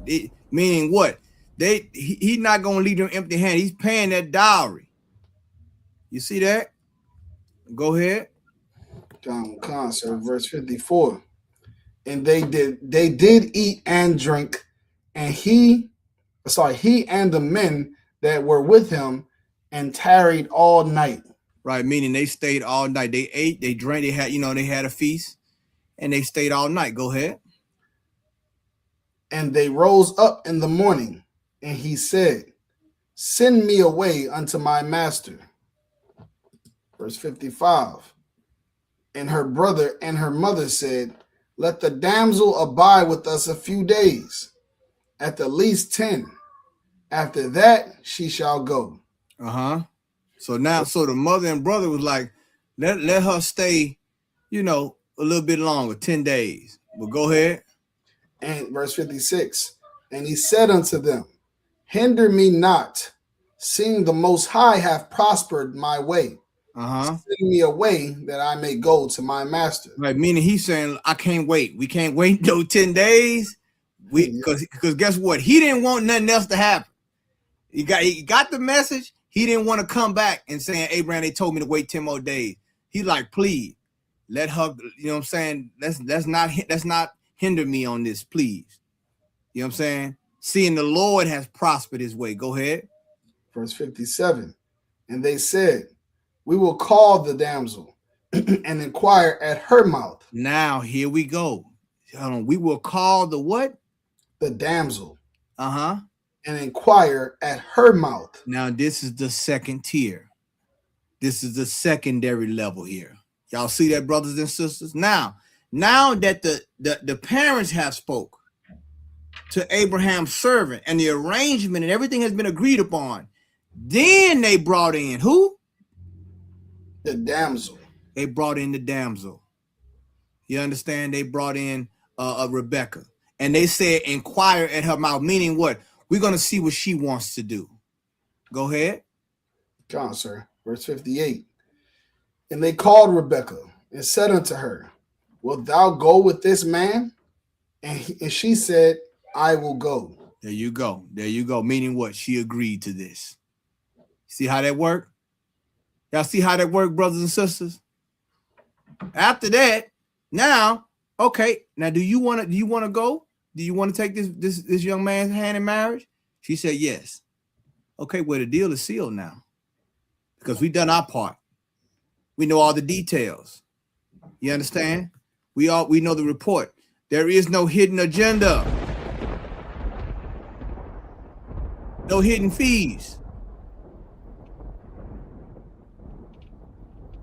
Meaning what? He's not gonna leave them empty handed. He's paying that dowry. You see that? Go ahead. Con, sir. Verse 54. And they did eat and drink, and he and the men that were with him and tarried all night. Right, meaning they stayed all night. They ate, they drank, they had a feast, and they stayed all night. Go ahead. And they rose up in the morning, and he said, send me away unto my master. Verse 55. And her brother and her mother said, let the damsel abide with us a few days, at the least 10. After that, she shall go. So the mother and brother was like, let her stay, a little bit longer, 10 days. But go ahead. And verse 56. And he said unto them, hinder me not, seeing the Most High hath prospered my way. Send me away that I may go to my master. Right, meaning he's saying, I can't wait. We can't wait no 10 days. Because guess what? He didn't want nothing else to happen. He got the message. He didn't want to come back and saying, Abraham, they told me to wait 10 more days. He's like, please, let her, you know what I'm saying? Let's not hinder me on this, please. You know what I'm saying? Seeing the Lord has prospered his way. Go ahead. Verse 57. And they said, we will call the damsel and inquire at her mouth. Now, here we go. We will call the what? The damsel. And inquire at her mouth. Now, this is the second tier. This is the secondary level here. Y'all see that, brothers and sisters? Now that the parents have spoke to Abraham's servant and the arrangement and everything has been agreed upon, then they brought in who? The damsel. They brought in the damsel. You understand? They brought in Rebekah. And they said, inquire at her mouth, meaning what? We're going to see what she wants to do. Go ahead. Come on, sir. Verse 58. And they called Rebekah and said unto her, wilt thou go with this man? And she said, I will go. There you go. There you go. Meaning what? She agreed to this. See how that worked? Y'all see how that worked, brothers and sisters? After that, now, okay. Now, do you want to go? Do you want to take this young man's hand in marriage? She said yes. Okay, well, the deal is sealed now because we done our part. We know all the details. You understand? We know the report. There is no hidden agenda. No hidden fees.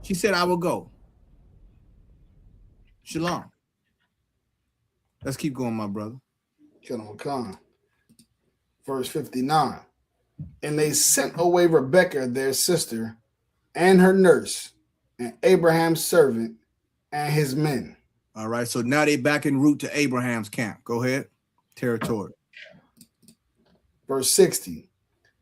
She said, I will go. Shalom. Let's keep going, my brother. Verse 59. And they sent away Rebekah, their sister, and her nurse, and Abraham's servant, and his men. All right, so now they back en route to Abraham's camp. Go ahead. Territory. Verse 60.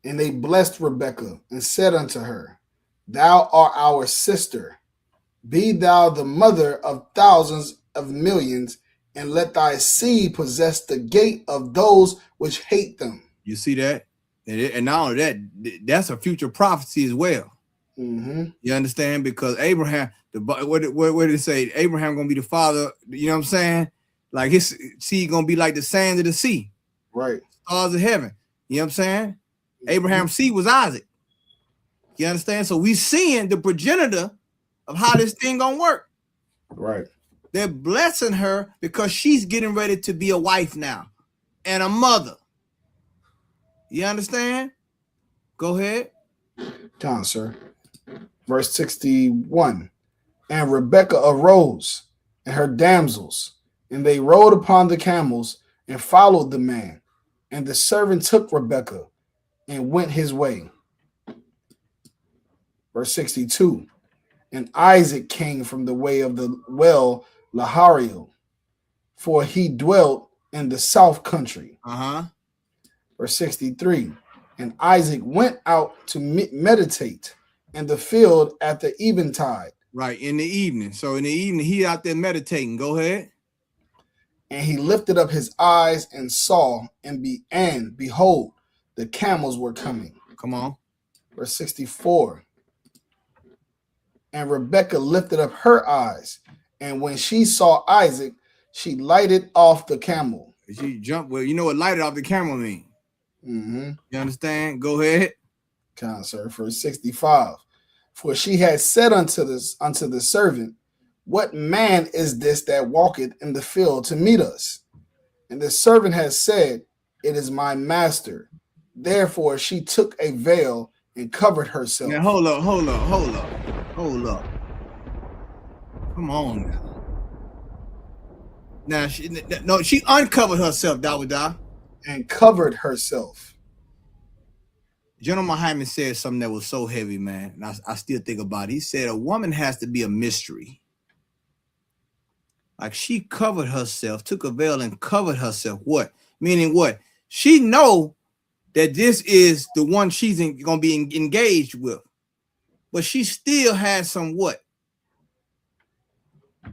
And they blessed Rebekah and said unto her, thou art our sister. Be thou the mother of thousands of millions, and let thy seed possess the gate of those which hate them. You see that? And not only that, that's a future prophecy as well. Mm-hmm. You understand? Because Abraham, what did it say? Abraham gonna be the father. You know what I'm saying? Like his seed gonna be like the sand of the sea, Right. stars of heaven. You know what I'm saying? Abraham's seed was Isaac. You understand? So we seeing the progenitor of how this thing gonna work. Right. They're blessing her because she's getting ready to be a wife now and a mother. You understand? Go ahead. Down, sir. Verse 61. And Rebekah arose, and her damsels, and they rode upon the camels and followed the man. And the servant took Rebekah and went his way. Verse 62. And Isaac came from the way of the well Lahariel, for he dwelt in the south country. Verse 63. And Isaac went out to meditate in the field at the eventide. Right, in the evening. So in the evening, he out there meditating. Go ahead. And he lifted up his eyes and saw, and behold, the camels were coming. Come on. Verse 64. And Rebekah lifted up her eyes, and when she saw Isaac, she lighted off the camel. She jumped. Well, you know what lighted off the camel mean? Mm-hmm. You understand? Go ahead. Sir. Verse 65. For she had said unto the servant, what man is this that walketh in the field to meet us? And the servant has said, it is my master. Therefore she took a veil and covered herself. Now hold up. Come on now. Now she uncovered herself, Dawada. And covered herself. General Muhammad said something that was so heavy, man. And I still think about it. He said a woman has to be a mystery. Like she covered herself, took a veil and covered herself. What? Meaning what? She know that this is the one she's going to be engaged with. But she still has some what?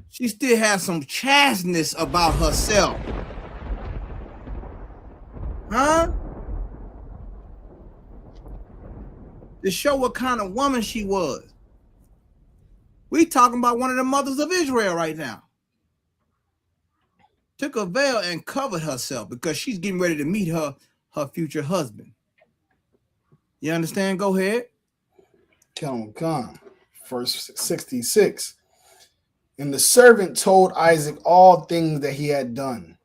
She still has some chasteness about herself. Huh? To show what kind of woman she was. We talking about one of the mothers of Israel right now. Took a veil and covered herself because she's getting ready to meet her future husband. You understand? Go ahead. Come. Verse 66. And the servant told Isaac all things that he had done.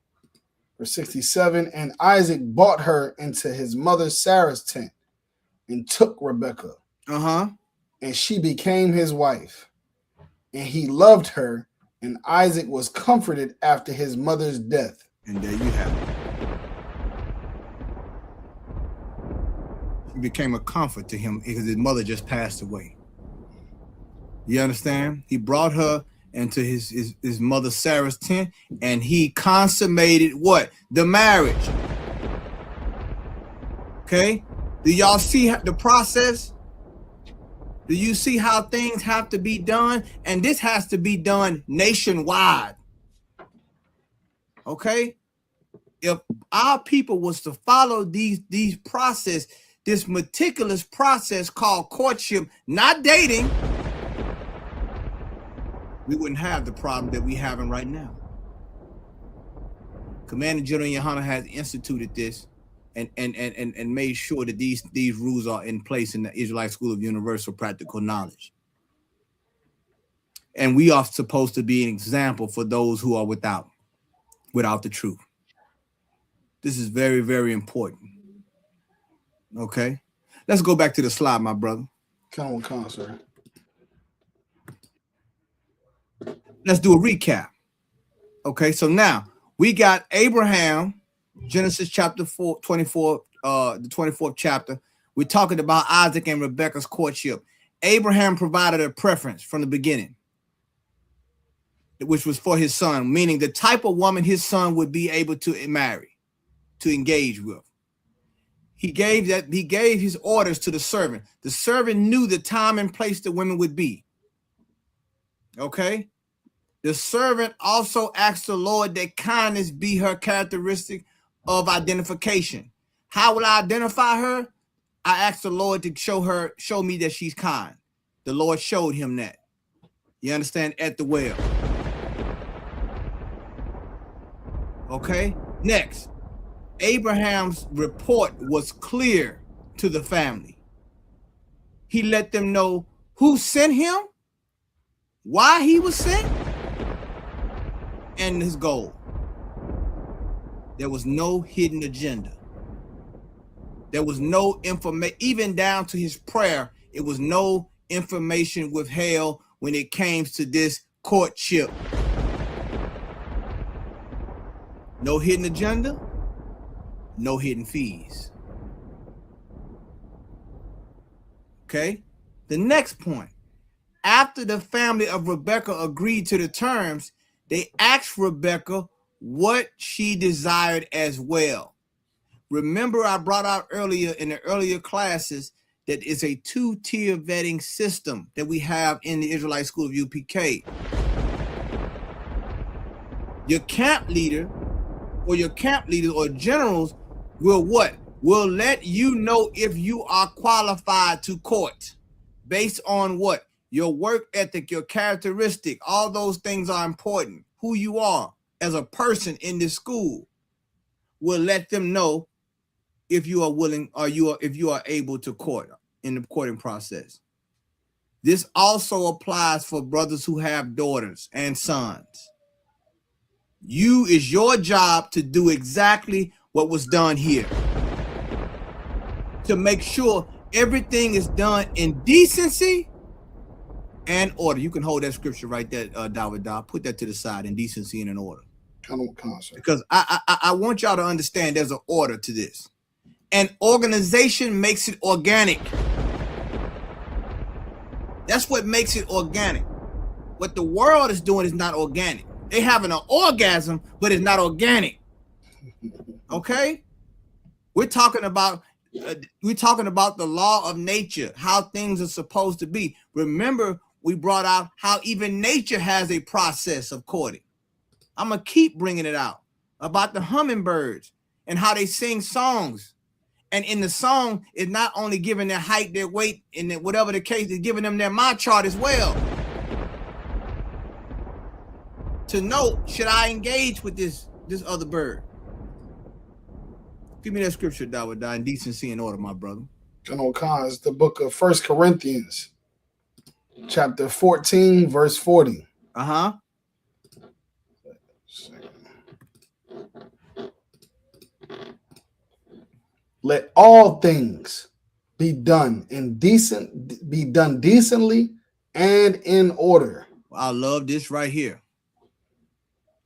Verse 67. And Isaac brought her into his mother Sarah's tent and took Rebekah. And she became his wife. And he loved her, and Isaac was comforted after his mother's death. And there you have it. He became a comfort to him because his mother just passed away. You understand? He brought her into his mother Sarah's tent, and he consummated what? The marriage. Okay? Do y'all see the process? Do you see how things have to be done? And this has to be done nationwide. Okay? If our people was to follow these process, this meticulous process called courtship, not dating, we wouldn't have the problem that we're having right now. Commander General Yohana has instituted this and made sure that these rules are in place in the Israelite School of Universal Practical Knowledge. And we are supposed to be an example for those who are without the truth. This is very, very important. Okay? Let's go back to the slide, my brother. Come on, sir. Let's do a recap. Okay, so now we got Abraham, Genesis chapter 24, the 24th chapter. We're talking about Isaac and Rebekah's courtship. Abraham provided a preference from the beginning, which was for his son, meaning the type of woman his son would be able to marry, to engage with. He gave his orders to the servant. The servant knew the time and place the women would be. Okay? The servant also asked the Lord that kindness be her characteristic of identification. How will I identify her? I asked the Lord to show me that she's kind. The Lord showed him that. You understand? At the well. Okay. Next, Abraham's report was clear to the family. He let them know who sent him, why he was sent, and his goal. There was no hidden agenda. There was no information, even down to his prayer. It was no information withheld when it came to this courtship. No hidden agenda, no hidden fees. Okay. The next point. After the family of Rebekah agreed to the terms, they asked Rebekah what she desired as well. Remember, I brought out earlier in the earlier classes that it's a two-tier vetting system that we have in the Israelite School of UPK. Your camp leader or your camp leaders or generals will what? Will let you know if you are qualified to court based on what? Your work ethic, your characteristic, all those things are important. Who you are as a person in this school will let them know if you are willing or if you are able to court in the courting process. This also applies for brothers who have daughters and sons. Is your job to do exactly what was done here. To make sure everything is done in decency and order. You can hold that scripture right there, David. Put that to the side, in decency and in order. Because I want y'all to understand there's an order to this. And organization makes it organic. That's what makes it organic. What the world is doing is not organic. They having an orgasm, but it's not organic. Okay? We're talking about the law of nature, how things are supposed to be. Remember, we brought out how even nature has a process of courting. I'm going to keep bringing it out about the hummingbirds and how they sing songs. And in the song, it's not only giving their height, their weight, and whatever the case, it's giving them their mind chart as well. To know, should I engage with this other bird? Give me that scripture, David, in decency and order, my brother. General Khan, it's the book of 1 Corinthians, chapter 14, verse 40. Uh-huh. Let all things be done decently and in order. I love this right here.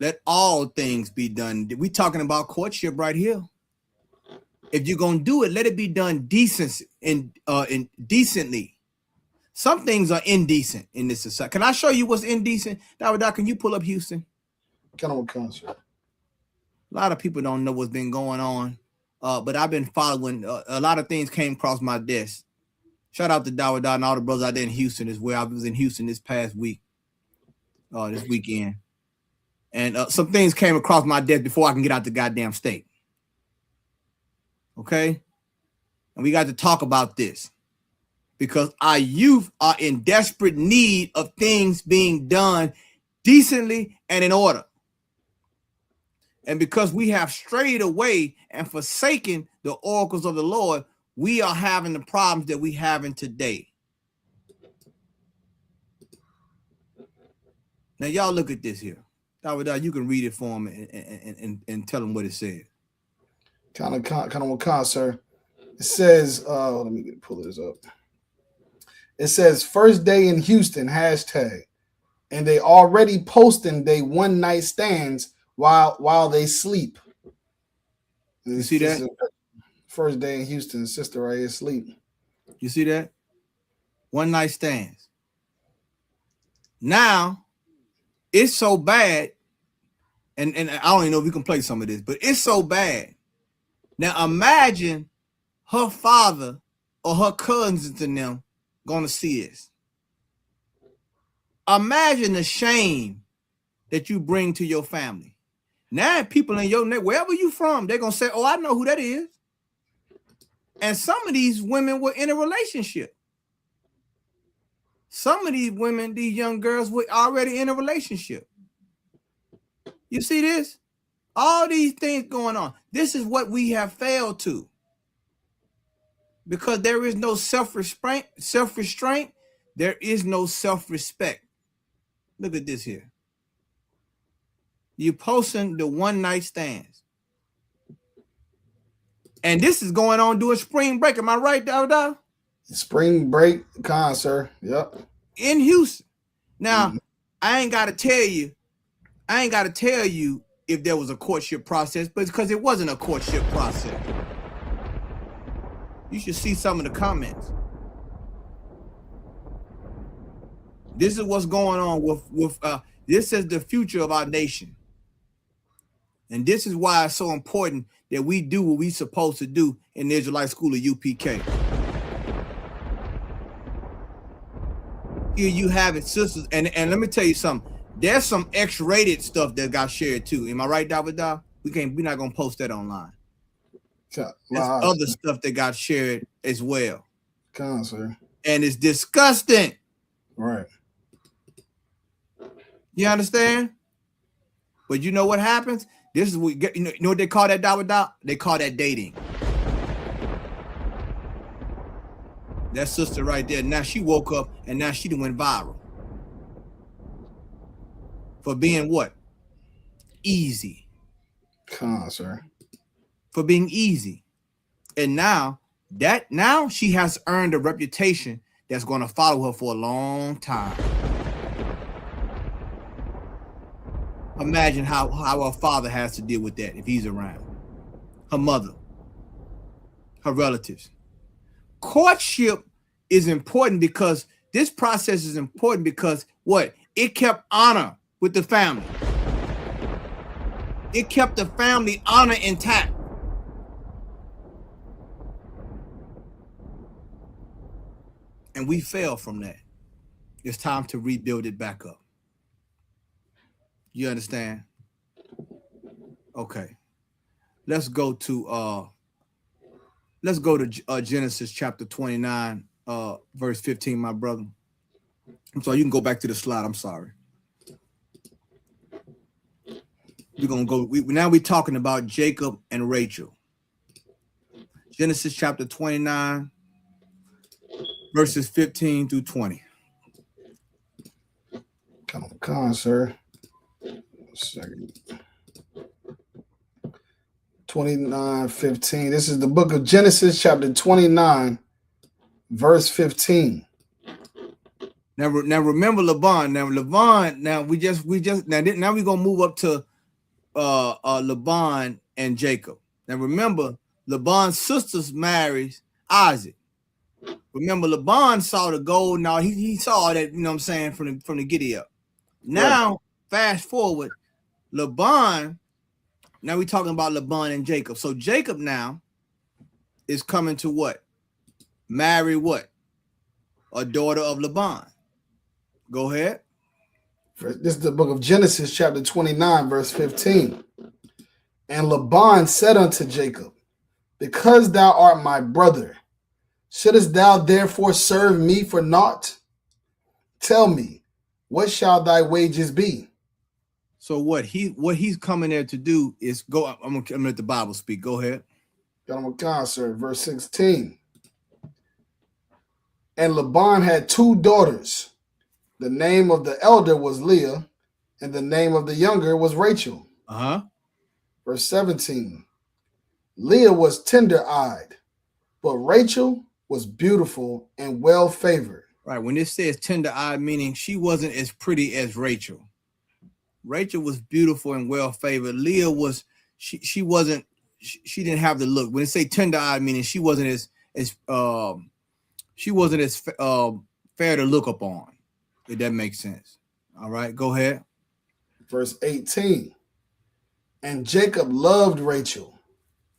Let all things be done. We talking about courtship right here. If you're gonna do it, let it be done decently and decently. Some things are indecent in this society. Can I show you what's indecent? David, can you pull up Houston? General Concert. A lot of people don't know what's been going on. But I've been following a lot of things came across my desk. Shout out to David and all the brothers out there in Houston as well. I was in Houston this past week, this weekend. And some things came across my desk before I can get out the goddamn state. Okay? And we got to talk about this because our youth are in desperate need of things being done decently and in order. And because we have strayed away and forsaken the oracles of the Lord, we are having the problems that we having today. Now, y'all look at this here. David, you can read it for him and tell him what it said. Kind of, sir. It says, let me pull this up. It says, first day in Houston, hashtag. And they already posting they one night stands while they sleep. You see that? First day in Houston, sister right here sleep. You see that? One night stands. Now, it's so bad, and I don't even know if we can play some of this, but it's so bad. Now imagine her father or her cousins and them gonna see this. Imagine the shame that you bring to your family. Now people in your neck, wherever you from, they're gonna say, oh, I know who that is. And some of these women were in a relationship. Some of these women, these young girls, were already in a relationship. You see this? All these things going on. This is what we have failed to. Because there is no self-restraint, there is no self-respect. Look at this here. You posting the one night stands. And this is going on during spring break. Am I right, Dawda? Spring break concert. Yep. In Houston. Now, I ain't gotta tell you if there was a courtship process, but because it wasn't a courtship process. You should see some of the comments. This is what's going on with this is the future of our nation. And this is why it's so important that we do what we're supposed to do in the Israelite School of UPK. Here you have it, sisters. And let me tell you something. There's some X-rated stuff that got shared too. Am I right, David? We're not gonna post that online. There's other stuff that got shared as well. Sir. And it's disgusting. Right. You understand? But you know what happens? This is what you know what they call that, David? They call that dating. That sister right there. Now she woke up and now she done went viral. For being what? Easy. Sir. For being easy. And now she has earned a reputation that's going to follow her for a long time. Imagine how her father has to deal with that if he's around. Her mother. Her relatives. Courtship is important because this process is important because what? It kept honor with the family. It kept the family honor intact. And we fell from that. It's time to rebuild it back up. You understand? Okay. Let's go to Genesis chapter 29, verse 15, my brother. I'm sorry, you can go back to the slide. I'm sorry. We're gonna go. Now we're talking about Jacob and Rachel. Genesis chapter 29, verses 15 through 20. Come on, sir. Second. 29:15. This is the book of Genesis, chapter 29, verse 15. Now remember Laban. Now we're gonna move up to Laban and Jacob. Now remember, Laban's sisters marries Isaac. Remember, Laban saw the gold. Now he saw that, you know what I'm saying, from the giddy up. Now, right. Fast forward, Laban. Now we're talking about Laban and Jacob. So Jacob now is coming to what? Marry what? A daughter of Laban. Go ahead. This is the book of Genesis, chapter 29, verse 15. And Laban said unto Jacob, because thou art my brother, shouldest thou therefore serve me for naught? Tell me, what shall thy wages be? So what he's coming there to do is go. I'm gonna let the Bible speak. Go ahead. Got him a concert, verse 16. And Laban had two daughters. The name of the elder was Leah, and the name of the younger was Rachel. Verse 17. Leah was tender-eyed, but Rachel was beautiful and well-favored. Right. When it says tender-eyed, meaning she wasn't as pretty as Rachel. Rachel was beautiful and well-favored. Leah was she didn't have the look. When it say tender-eyed, meaning she wasn't as fair to look upon. If that makes sense. All right, go ahead. Verse 18. And Jacob loved Rachel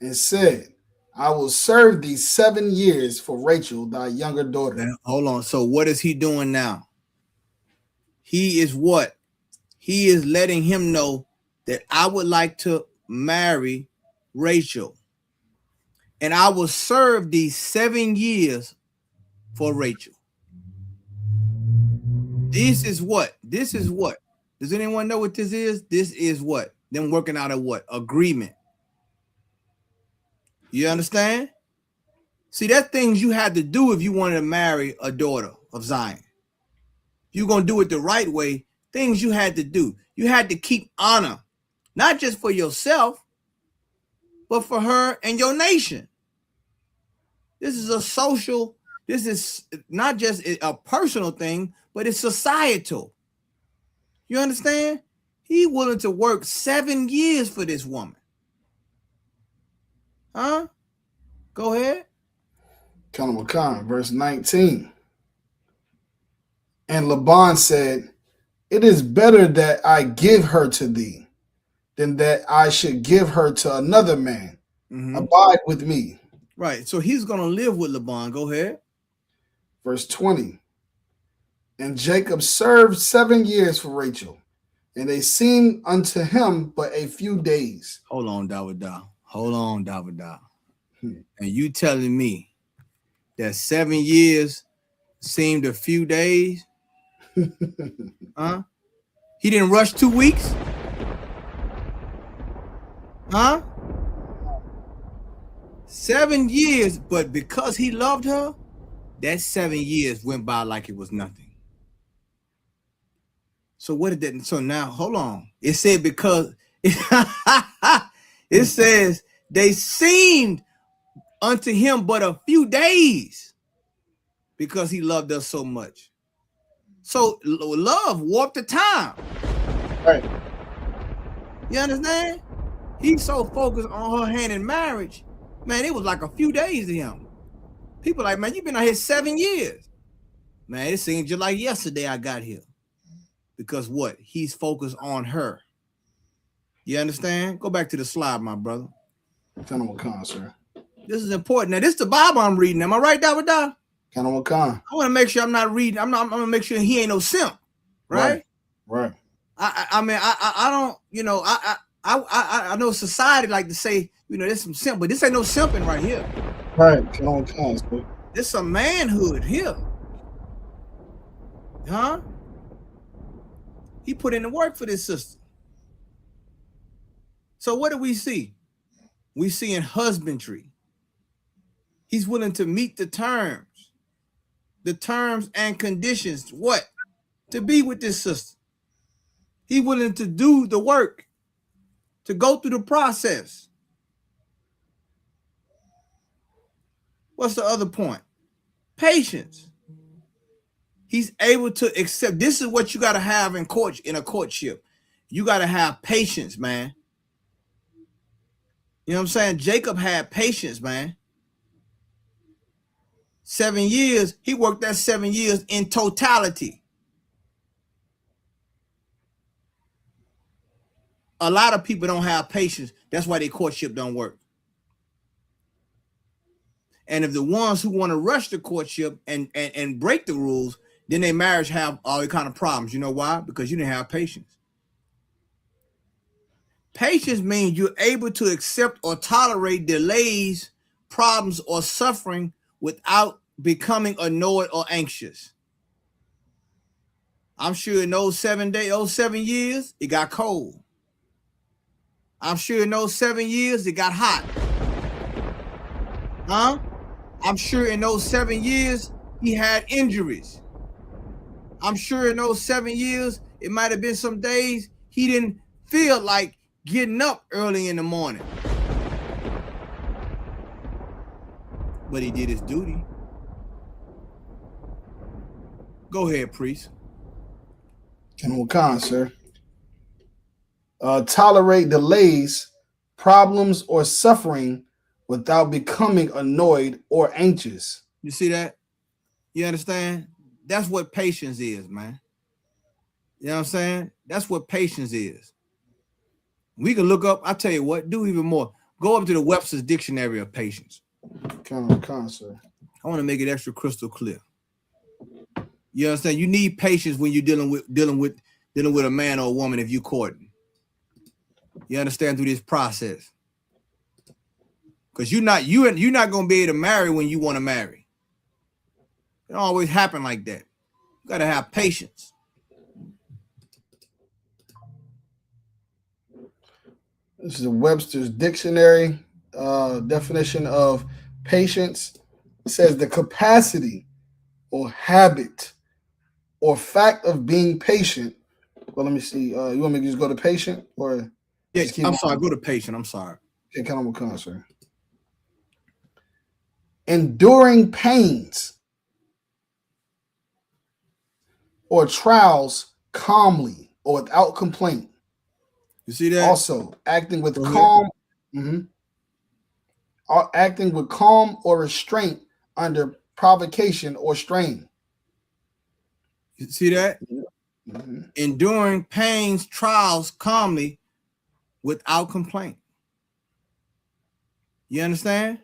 and said, I will serve thee 7 years for Rachel, thy younger daughter. Now, hold on. So what is he doing now? He is what? He is letting him know that I would like to marry Rachel. and I will serve thee 7 years for Rachel. This is what? This is what? Does anyone know what this is? This is what? Them working out a what? Agreement. You understand? See, that's things you had to do if you wanted to marry a daughter of Zion. If you're going to do it the right way, things you had to do. You had to keep honor, not just for yourself, but for her and your nation. This is a social, this is not just a personal thing, but it's societal. You understand? He willing to work 7 years for this woman. Huh? Go ahead. Khan, verse 19. And Laban said, it is better that I give her to thee than that I should give her to another man. Mm-hmm. Abide with me. Right. So he's going to live with Laban. Go ahead. Verse 20. And Jacob served 7 years for Rachel, and they seemed unto him but a few days. Hold on, Davidah. Hold on, Davidah. And you telling me that 7 years seemed a few days? Huh? He didn't rush 2 weeks? Huh? 7 years, but because he loved her, that 7 years went by like it was nothing. So what did that? So now, hold on. It said because it says they seemed unto him but a few days because he loved us so much. So love warped the time. Right. You understand? He's so focused on her hand in marriage. Man, it was like a few days to him. People like, man, you've been out here 7 years. Man, it seems just like yesterday I got here. Because what? He's focused on her. You understand? Go back to the slide, my brother. Khan, sir. This is important. Now, this is the Bible I'm reading. Am I right, Davidah? Khan. I want to make sure I'm not reading. I'm going to make sure he ain't no simp. Right? Right. I mean, I don't, you know, I know society like to say, you know, there's some simp, but this ain't no simping right here. Right. Khan, sir. There's some manhood here. Huh? He put in the work for this sister. So what do we see? We see in husbandry. He's willing to meet the terms and conditions. What? To be with this sister. He's willing to do the work, to go through the process. What's the other point? Patience. He's able to accept. This is what you got to have in a courtship. You got to have patience, man. You know what I'm saying? Jacob had patience, man. 7 years, he worked that 7 years in totality. A lot of people don't have patience. That's why their courtship don't work. And if the ones who want to rush the courtship and break the rules, then their marriage have all kind of problems. You know why? Because you didn't have patience. Patience means you're able to accept or tolerate delays, problems, or suffering without becoming annoyed or anxious. I'm sure in those 7 years, it got cold. I'm sure in those 7 years, it got hot. Huh? I'm sure in those 7 years, he had injuries. I'm sure in those 7 years, it might have been some days he didn't feel like getting up early in the morning. But he did his duty. Go ahead, priest. Khan, sir. Tolerate delays, problems, or suffering without becoming annoyed or anxious. You see that? You understand? That's what patience is, man. You know what I'm saying? That's what patience is. We can look up, I tell you what, do even more. Go up to the Webster's Dictionary of Patience. Khan, sir. I want to make it extra crystal clear. You understand? You need patience when you're dealing with a man or a woman if you courting. You understand through this process. Because you're not gonna be able to marry when you want to marry. It don't always happen like that. You gotta have patience. This is a Webster's Dictionary definition of patience. It says the capacity or habit or fact of being patient. Well, let me see. You want me to just go to patient or? Yeah, I'm sorry. Go to patient. I'm sorry. Okay, kind of a concern. Enduring pains or trials calmly or without complaint. You see that? Also, acting with calm. Acting with calm or restraint under provocation or strain. You see that? Enduring pains, trials calmly without complaint. You understand?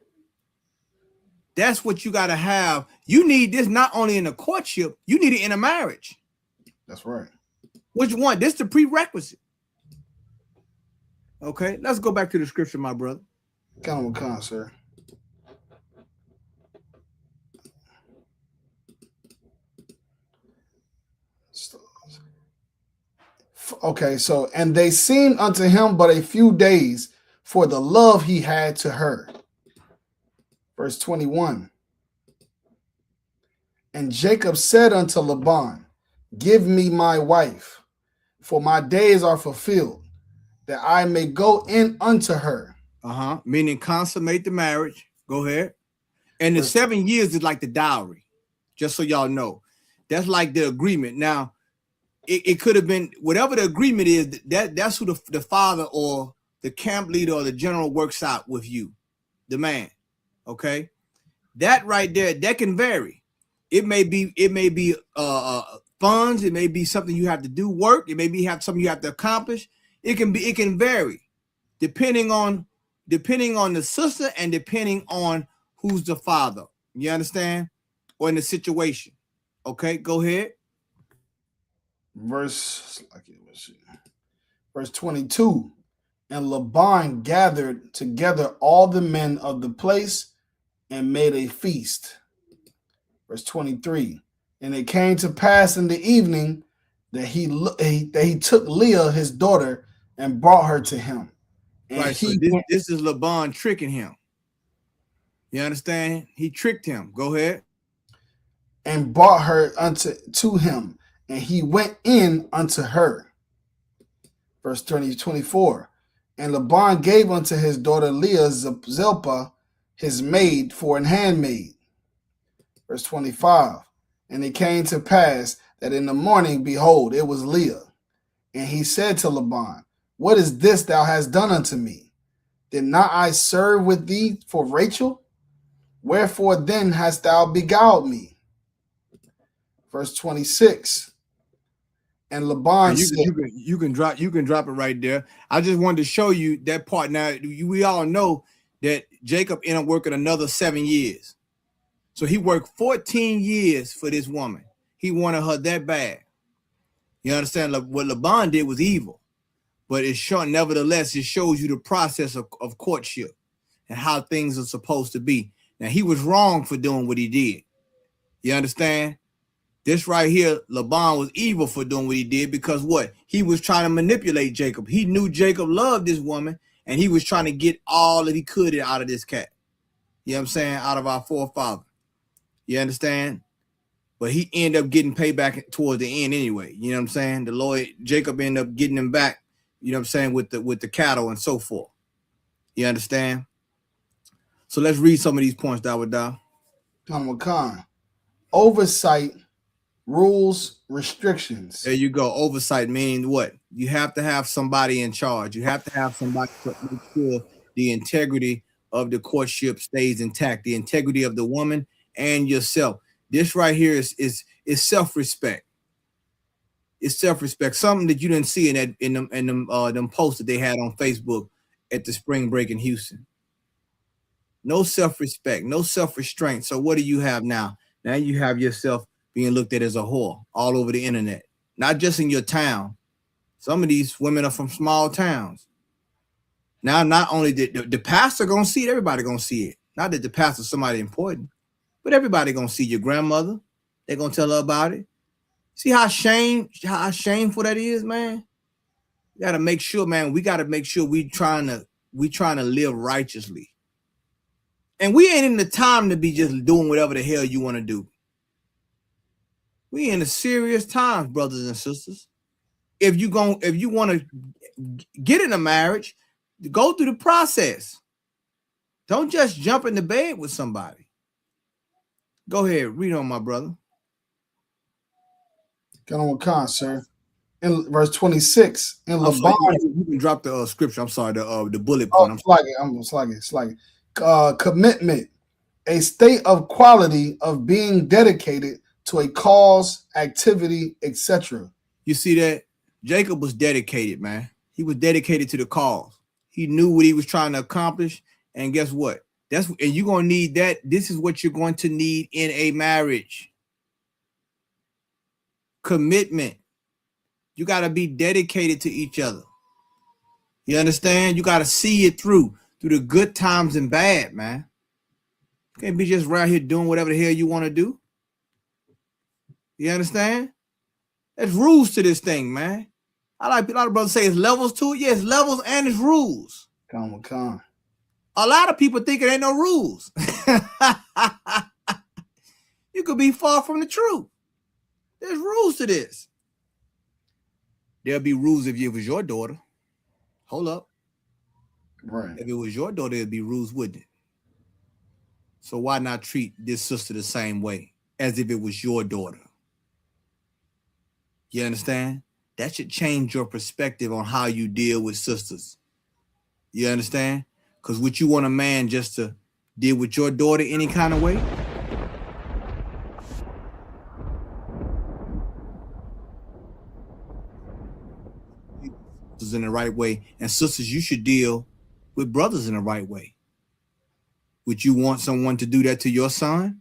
That's what you got to have. You need this not only in a courtship, you need it in a marriage. That's right. Which one? This is the prerequisite. Okay, let's go back to the scripture, my brother. Kind of a con, sir. Okay, so, and they seemed unto him but a few days for the love he had to her. Verse 21. And Jacob said unto Laban, give me my wife, for my days are fulfilled, that I may go in unto her. Meaning consummate the marriage. Go ahead. And the 7 years is like the dowry, just so y'all know. That's like the agreement. Now, it could have been whatever the agreement is. That's who the father or the camp leader or the general works out with you, the man. Okay, that right there, that can vary. It may be funds. It may be something you have to do work. It may be something you have to accomplish. It can vary depending on the sister and depending on who's the father. You understand? Or in the situation. Okay, go ahead. Verse 22. And Laban gathered together all the men of the place and made a feast. Verse 23. And it came to pass in the evening that he took Leah, his daughter, and brought her to him. And right. So this is Laban tricking him. You understand? He tricked him. Go ahead. And brought her to him, and he went in unto her. Verse 24. And Laban gave unto his daughter Leah Zilpah, his maid, for an handmaid. Verse 25. And it came to pass that in the morning, behold, it was Leah. And he said to Laban, what is this thou hast done unto me? Did not I serve with thee for Rachel? Wherefore then hast thou beguiled me? Verse 26. And Laban said, you can drop it right there. I just wanted to show you that part. Now we all know that Jacob ended up working another 7 years. So he worked 14 years for this woman. He wanted her that bad. You understand? What Laban did was evil, but it's short. Nevertheless, it shows you the process of courtship and how things are supposed to be. Now he was wrong for doing what he did. You understand? This right here, Laban was evil for doing what he did because what? He was trying to manipulate Jacob. He knew Jacob loved this woman, and he was trying to get all that he could out of this cat. You know what I'm saying? Out of our forefather. You understand? But he ended up getting payback towards the end anyway. You know what I'm saying? The Lord, Jacob ended up getting him back, you know what I'm saying, with the cattle and so forth. You understand? So let's read some of these points, Dawadah. Khan. Oversight, rules, restrictions. There you go. Oversight meaning what? You have to have somebody in charge. You have to have somebody to make sure the integrity of the courtship stays intact, the integrity of the woman and yourself. This right here is self-respect. It's self-respect. Something that you didn't see in them posts that they had on Facebook at the spring break in Houston. No self-respect, no self-restraint. So what do you have now? Now you have yourself being looked at as a whore all over the internet, not just in your town. Some of these women are from small towns. Now, not only the pastor gonna see it, everybody gonna see it. Not that the pastor's somebody important, but everybody gonna see your grandmother. They're gonna tell her about it. See how shameful that is, man. You gotta make sure, man. We gotta make sure we trying to live righteously. And we ain't in the time to be just doing whatever the hell you want to do. We in the serious times, brothers and sisters. If you want to get in a marriage, go through the process. Don't just jump into bed with somebody. Go ahead, read on, my brother. Get on with Khan, sir. In verse 26, in Laban, you can drop the scripture. I'm sorry, the bullet oh, point. it's like it. Commitment, a state of quality of being dedicated to a cause, activity, etc. You see that? Jacob was dedicated, man. He was dedicated to the cause. He knew what he was trying to accomplish, and guess what? And you're gonna need that. This is what you're going to need in a marriage. Commitment. You got to be dedicated to each other. You understand? You got to see it through the good times and bad, man. You can't be just right here doing whatever the hell you want to do. You understand? There's rules to this thing, man. I like a lot of brothers say it's levels to it. Yes, levels and it's rules. Come. A lot of people think it ain't no rules. You could be far from the truth. There's rules to this. There'll be rules if it was your daughter. Hold up. Right. If it was your daughter, there'd be rules, wouldn't it? So why not treat this sister the same way as if it was your daughter? You understand? That should change your perspective on how you deal with sisters. You understand? Because would you want a man just to deal with your daughter any kind of way? In the right way, and sisters, you should deal with brothers in the right way. Would you want someone to do that to your son?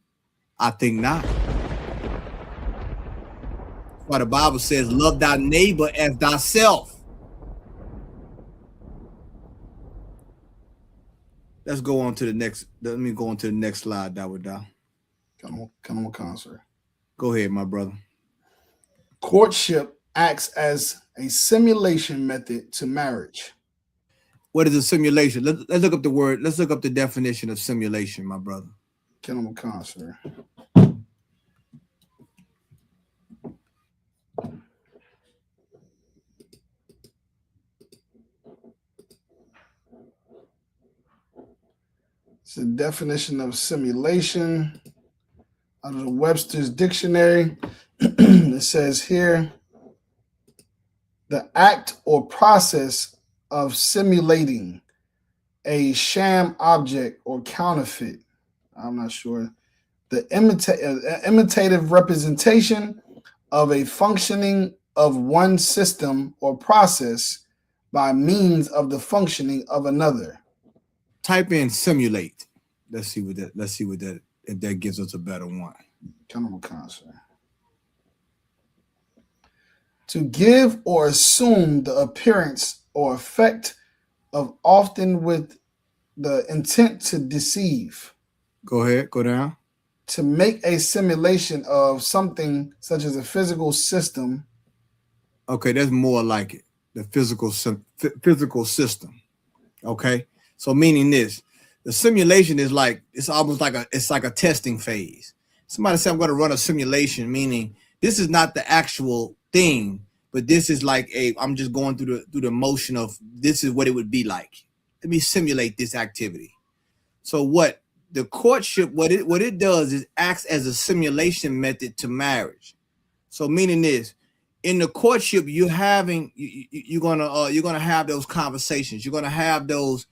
I think not. That's why the Bible says, love thy neighbor as thyself. Let's go on to the next. Let me go on to the next slide, Dawada. Come on, concert. Go ahead, my brother. Courtship acts as a simulation method to marriage. What is a simulation? Let's look up the word. Let's look up the definition of simulation, my brother. Get on the concert. It's a definition of simulation out of the Webster's Dictionary. It says here, the act or process of simulating a sham object or counterfeit. I'm not sure. The imitative representation of a functioning of one system or process by means of the functioning of another. Type in simulate. Let's see what that if that gives us a better one. Come on, concert. To give or assume the appearance or effect of, often with the intent to deceive. Go ahead, go down. To make a simulation of something such as a physical system. Okay, that's more like it. The physical system. Okay, so meaning this, the simulation is like, it's almost like a testing phase. Somebody said, I'm going to run a simulation, meaning this is not the actual thing, but this is like I'm just going through the motion of this is what it would be like. Let me simulate this activity. So what the courtship, what it does is acts as a simulation method to marriage. So meaning this, in the courtship, you're gonna have those conversations. You're gonna have those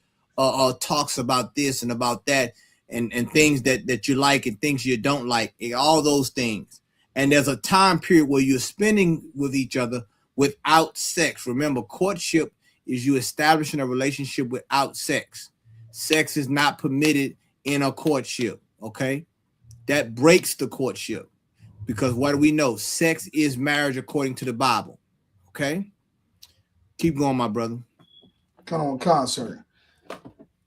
talks about this and about that, and things that you like and things you don't like, all those things. And there's a time period where you're spending with each other without sex. Remember, courtship is you establishing a relationship without sex. Sex is not permitted in a courtship, okay? That breaks the courtship, because what do we know? Sex is marriage according to the Bible, okay? Keep going, my brother. Come on, concert.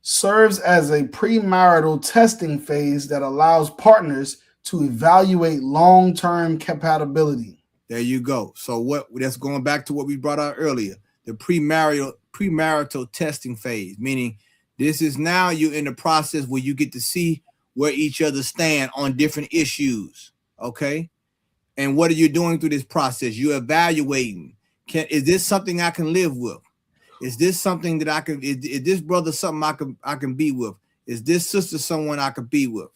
serves as a premarital testing phase that allows partners to evaluate long-term compatibility. There you go. So that's going back to what we brought out earlier, the premarital testing phase, meaning this is now you're in the process where you get to see where each other stand on different issues. Okay. And what are you doing through this process? You're evaluating. Is this something I can live with? Is this something that I can, is this brother something I can be with? Is this sister someone I could be with?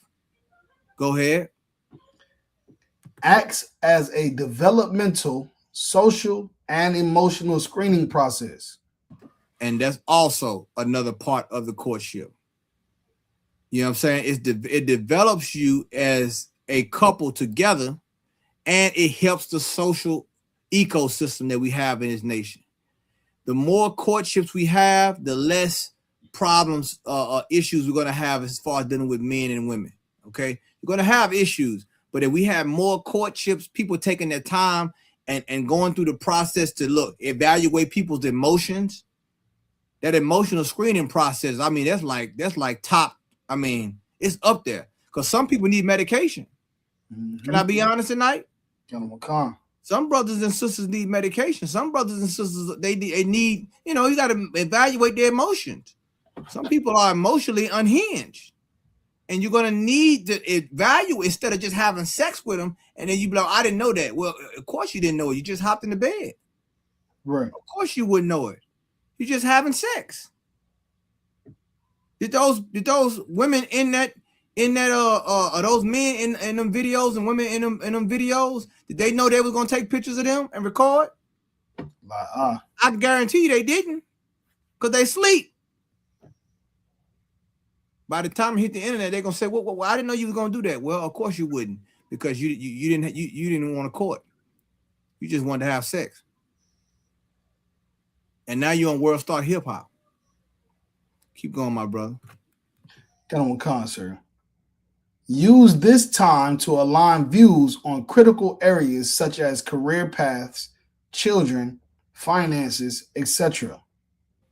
Go ahead. Acts as a developmental, social, and emotional screening process. And that's also another part of the courtship. You know what I'm saying? It develops you as a couple together, and it helps the social ecosystem that we have in this nation. The more courtships we have, the less problems, issues we're going to have as far as dealing with men and women. Okay, you're going to have issues, but if we have more courtships, people taking their time and going through the process to evaluate people's emotions, that emotional screening process, I mean, that's like top. I mean, it's up there because some people need medication. Mm-hmm. Can I be honest tonight? Some brothers and sisters need medication. Some brothers and sisters, they need, you got to evaluate their emotions. Some people are emotionally unhinged. And you're going to need to evaluate instead of just having sex with them. And then you be like, I didn't know that. Well, of course you didn't know it. You just hopped in the bed. Right. Of course you wouldn't know it. You're just having sex. Did those women in that are those men in them videos and women in them videos, did they know they was gonna take pictures of them and record? I guarantee you they didn't, because they sleep. By the time it hit the internet, they're gonna say, well, I didn't know you was gonna do that. Well, of course you wouldn't, because you didn't want to court. You just wanted to have sex. And now you're on World Star Hip Hop. Keep going, my brother. Got on concert. Use this time to align views on critical areas such as career paths, children, finances, etc.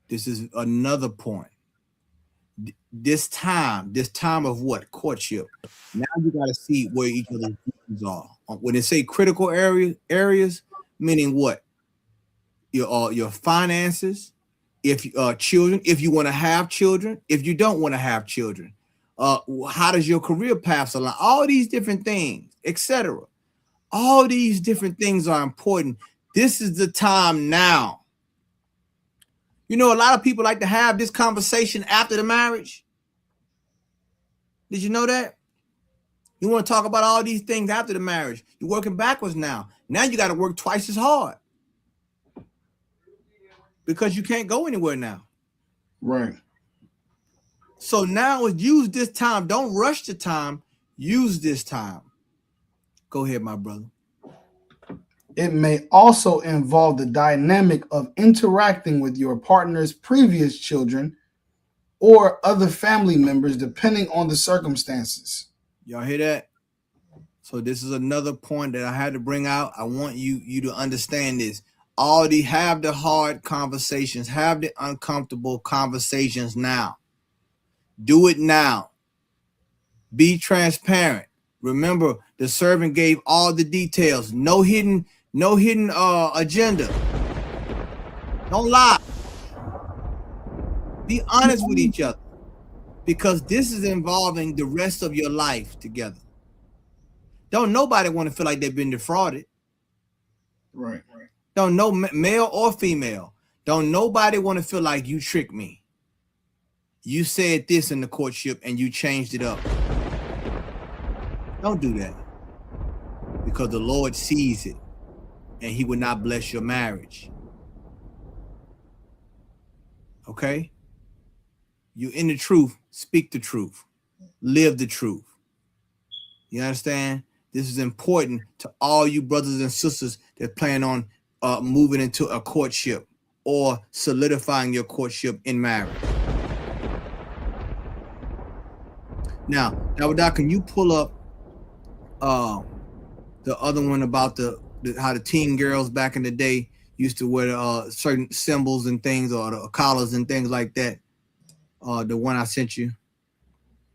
This is another point. This time of what? Courtship. Now you got to see where each other's views are. When they say critical areas, meaning what? Your finances, if children, if you want to have children, if you don't want to have children, how does your career path align? All these different things, etc. All these different things are important. This is the time now. A lot of people like to have this conversation after the marriage. Did you know that? You want to talk about all these things after the marriage. You're working backwards now. Now you got to work twice as hard, because you can't go anywhere now. Right. So now use this time. Don't rush the time. Use this time. Go ahead, my brother. It may also involve the dynamic of interacting with your partner's previous children or other family members, depending on the circumstances. Y'all hear that? So this is another point that I had to bring out. I want you to understand this. Have the hard conversations, have the uncomfortable conversations now. Do it now. Be transparent. Remember, the servant gave all the details. No hidden agenda. Don't lie. Be honest with each other, because this is involving the rest of your life together. Don't nobody want to feel like they've been defrauded. Right. Don't no male or female. Don't nobody want to feel like you tricked me. You said this in the courtship and you changed it up. Don't do that, because the Lord sees it and he will not bless your marriage. Okay? You in the truth, speak the truth, live the truth. You understand? This is important to all you brothers and sisters that plan on moving into a courtship or solidifying your courtship in marriage. Now, Doc, can you pull up the other one about how the teen girls back in the day used to wear certain symbols and things, or the collars and things like that? The one I sent you.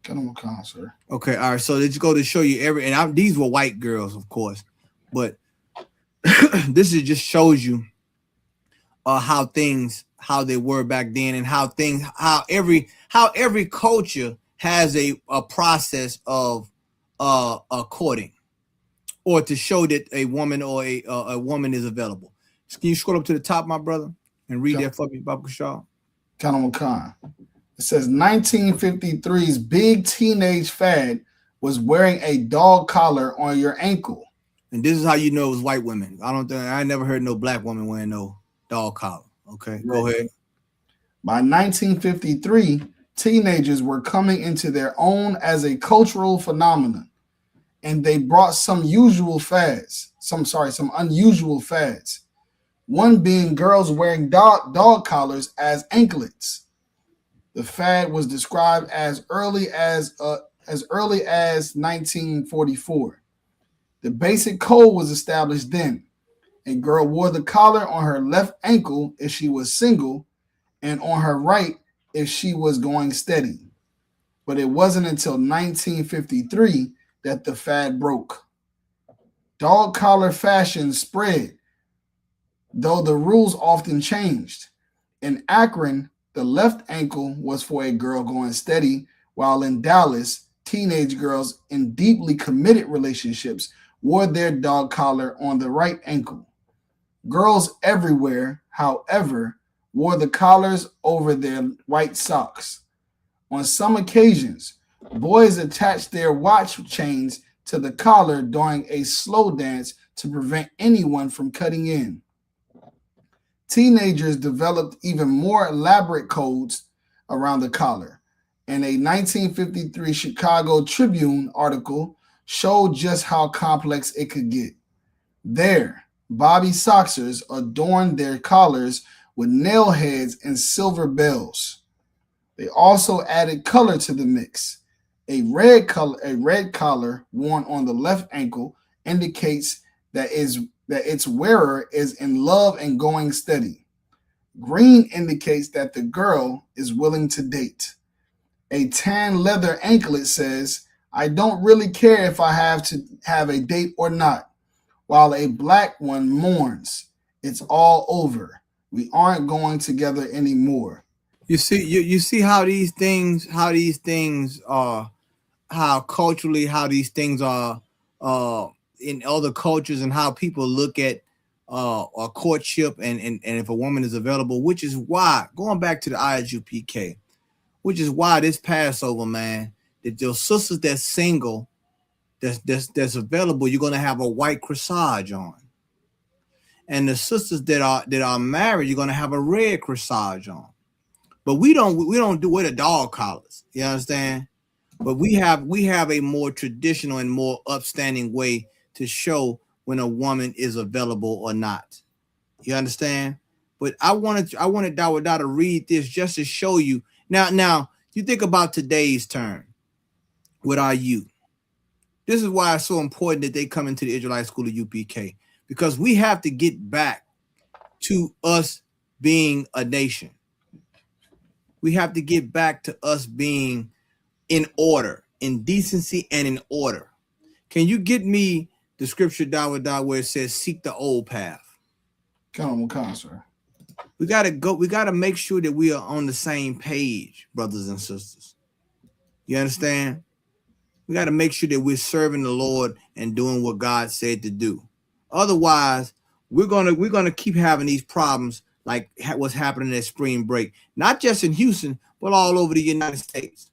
Come on, sir. Okay, all right. So let's go to show you these were white girls, of course, but this is just shows you how they were back then, and how every culture has a process of courting, or to show that a woman or a woman is available. Can you scroll up to the top, my brother, and read that for me, Baba Kashal? Khan. It says 1953's big teenage fad was wearing a dog collar on your ankle. And this is how you know it was white women. I never heard no black woman wearing no dog collar. Okay, right. Go ahead. By 1953, teenagers were coming into their own as a cultural phenomenon, and they brought some unusual fads. One being girls wearing dog collars as anklets. The fad was described as early as 1944. The basic code was established then. A girl wore the collar on her left ankle if she was single, and on her right if she was going steady. But it wasn't until 1953 that the fad broke. Dog collar fashion spread, though the rules often changed. In Akron, the left ankle was for a girl going steady, while in Dallas, teenage girls in deeply committed relationships wore their dog collar on the right ankle. Girls everywhere, however, wore the collars over their white socks. On some occasions, boys attached their watch chains to the collar during a slow dance to prevent anyone from cutting in. Teenagers developed even more elaborate codes around the collar. And a 1953 Chicago Tribune article showed just how complex it could get. There, Bobby Soxers adorned their collars with nail heads and silver bells. They also added color to the mix. A red collar worn on the left ankle indicates that its wearer is in love and going steady. Green indicates that the girl is willing to date. A tan leather anklet says, I don't really care if I have to have a date or not, while a black one mourns. It's all over. We aren't going together anymore. You see how these things are, how culturally, how these things are in other cultures, and how people look at a courtship and if a woman is available, which is why, going back to the ISUPK, which is why this Passover, man, that your sisters that's single, that's available, you're gonna have a white corsage on. And the sisters that are married, you're gonna have a red corsage on. But we don't do wear the dog collars. You understand? But we have a more traditional and more upstanding way to show when a woman is available or not. You understand? But I wanted Dawada to read this just to show you. Now you think about today's term with our youth. This is why it's so important that they come into the Israelite School of UPK, because we have to get back to us being a nation. We have to get back to us being in order, in decency and in order. Can you get me the scripture, Dawada, where it says, seek the old path? Come on, sir. We gotta make sure that we are on the same page, brothers and sisters. You understand? We got to make sure that we're serving the Lord and doing what God said to do. Otherwise, we're gonna keep having these problems like what's happening at spring break, not just in Houston, but all over the United States.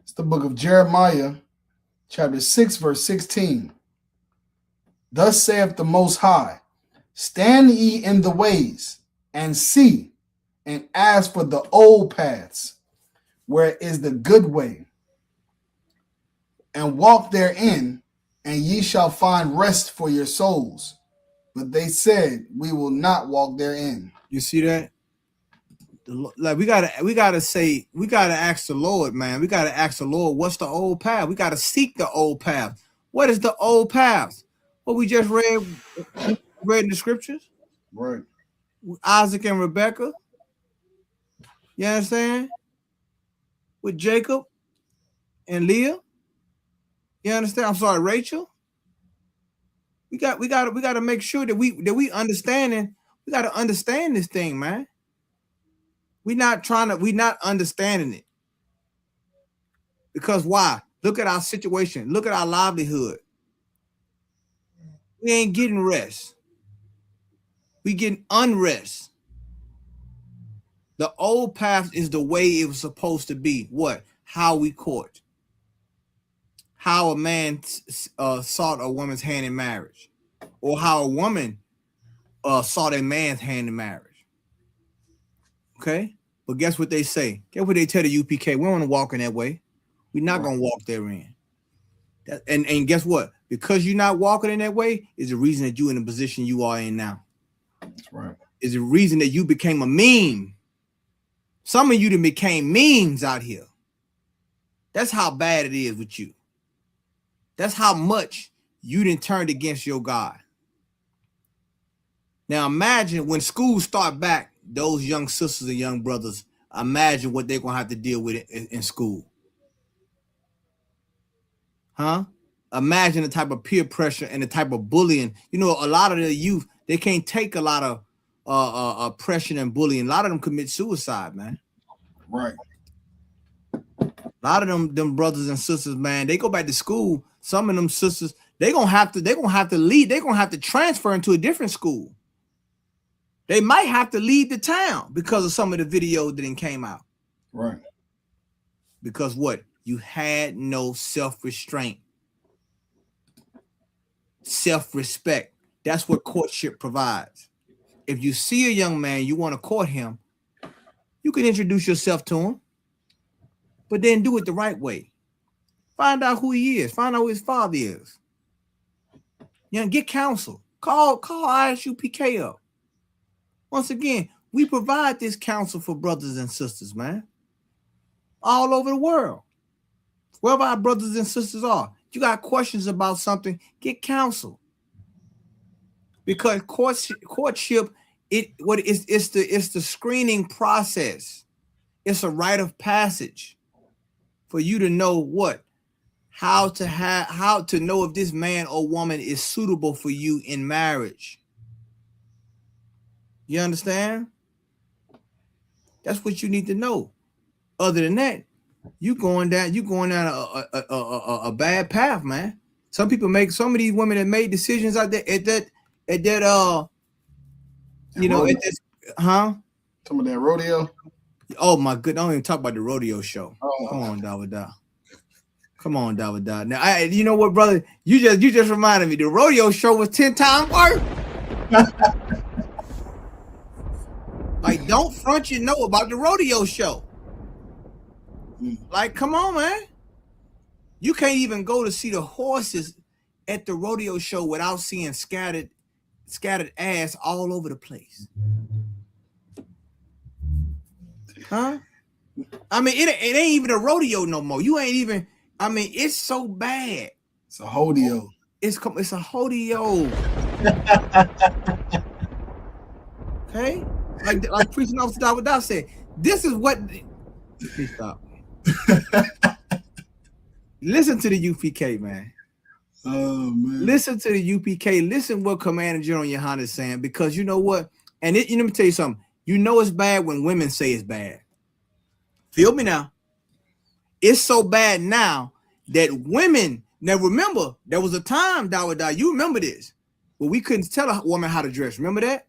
It's the book of Jeremiah, chapter 6, verse 16. Thus saith the Most High, stand ye in the ways, and see, and ask for the old paths, where is the good way, and walk therein, and ye shall find rest for your souls. But they said, we will not walk therein. You see that? Like we gotta ask the Lord, man. We gotta ask the Lord, what's the old path? We gotta seek the old path. What is the old path? What we just read in the scriptures? Right. With Isaac and Rebecca. You understand? With Jacob and Leah. You understand? I'm sorry, Rachel. We got to make sure that we understanding. We got to understand this thing, man. We're not understanding it. Because why? Look at our situation. Look at our livelihood. We ain't getting rest. We getting unrest. The old path is the way it was supposed to be. What? How we court. How a man sought a woman's hand in marriage. Or how a woman sought a man's hand in marriage. Okay? But guess what they say? Guess what they tell the UPK? We don't want to walk in that way. We're not going to walk therein. And guess what? Because you're not walking in that way is the reason that you're in the position you are in now. That's right. Is the reason that you became a meme. Some of you that became memes out here. That's how bad it is with you. That's how much you done turned against your God. Now imagine when schools start back, those young sisters and young brothers, imagine what they're going to have to deal with in school. Huh? Imagine the type of peer pressure and the type of bullying. You know, a lot of the youth, they can't take a lot of oppression and bullying. A lot of them commit suicide, man. Right. A lot of them brothers and sisters, man, they go back to school. Some of them sisters, they're gonna have to leave. They're gonna have to transfer into a different school. They might have to leave the town because of some of the videos that came out. Right. Because what? You had no self-restraint. Self-respect. That's what courtship provides. If you see a young man, you want to court him, you can introduce yourself to him, but then do it the right way. Find out who he is. Find out who his father is. You know, get counsel. Call ISUPK up. Once again, we provide this counsel for brothers and sisters, man. All over the world. Wherever our brothers and sisters are. You got questions about something, get counsel. Because courtship, it's the screening process. It's a rite of passage for you to know what, how to know if this man or woman is suitable for you in marriage. You understand? That's what you need to know. Other than that, you going down a bad path, man. Some of these women that made decisions out there at that Some of that rodeo. Oh my goodness, don't even talk about the rodeo show. Oh. Come on, Dawada. Come on, Dawada. Now, you know what, brother? You just reminded me. The rodeo show was 10 times worse. Like, don't front you know about the rodeo show. Like, come on, man. You can't even go to see the horses at the rodeo show without seeing scattered ass all over the place. Huh? I mean, it ain't even a rodeo no more. You ain't even. I mean, it's so bad. It's a hodeo. It's a hodeo. Okay, like preaching officer Dawada said. This is what. Please stop. Listen to the UPK, man. Oh man. Listen to the UPK. Listen what Commander General Yohana is saying, because you know what? And let me tell you something. You know it's bad when women say it's bad. Feel me now. It's so bad now that women, now remember, there was a time, Dawada, you remember this, where we couldn't tell a woman how to dress. Remember that?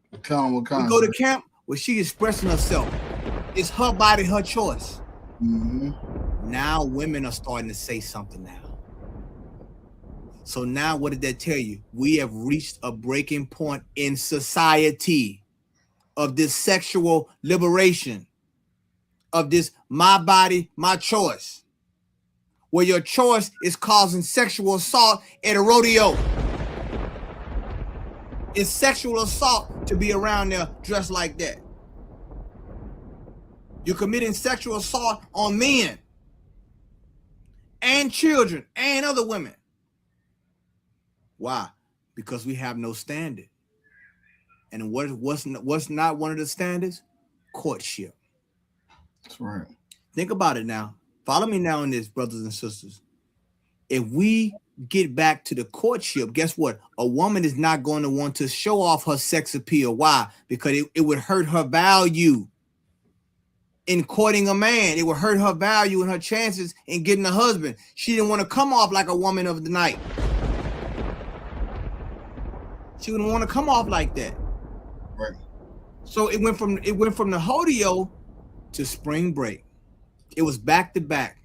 What kind? We go to camp where she expressing herself. It's her body, her choice. Mm-hmm. Now women are starting to say something now. So now what did that tell you? We have reached a breaking point in society of this sexual liberation, of this my body, my choice, where your choice is causing sexual assault at a rodeo. It's sexual assault to be around there dressed like that. You're committing sexual assault on men and children and other women. Why? Because we have no standard. And what's not one of the standards? Courtship. That's right. Think about it now. Follow me now in this, brothers and sisters. If we get back to the courtship, guess what? A woman is not going to want to show off her sex appeal. Why? Because it would hurt her value in courting a man. It would hurt her value and her chances in getting a husband. She didn't want to come off like a woman of the night. She wouldn't want to come off like that. Right. So it went from the hodeo to spring break. It was back to back.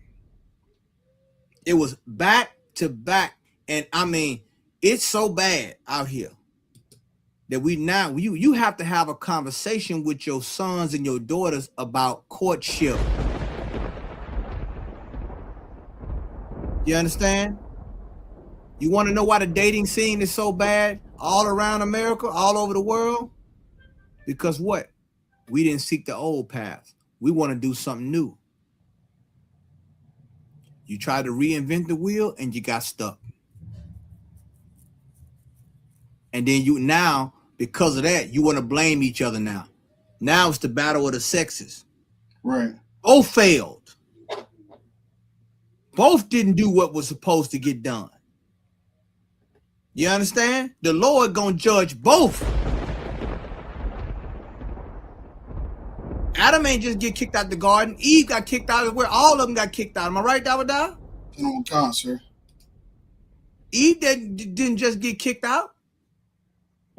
It was back to back. And I mean, it's so bad out here that you have to have a conversation with your sons and your daughters about courtship. You understand? You want to know why the dating scene is so bad all around America, all over the world? Because what? We didn't seek the old path. We want to do something new. You tried to reinvent the wheel and you got stuck. And then because of that, you want to blame each other now. Now it's the battle of the sexes. Right. Both failed. Both didn't do what was supposed to get done. You understand? The Lord gonna judge both. Adam ain't just get kicked out the garden. Eve got kicked out of where all of them got kicked out. Am I right, Dawada? On God, sir. Eve didn't just get kicked out.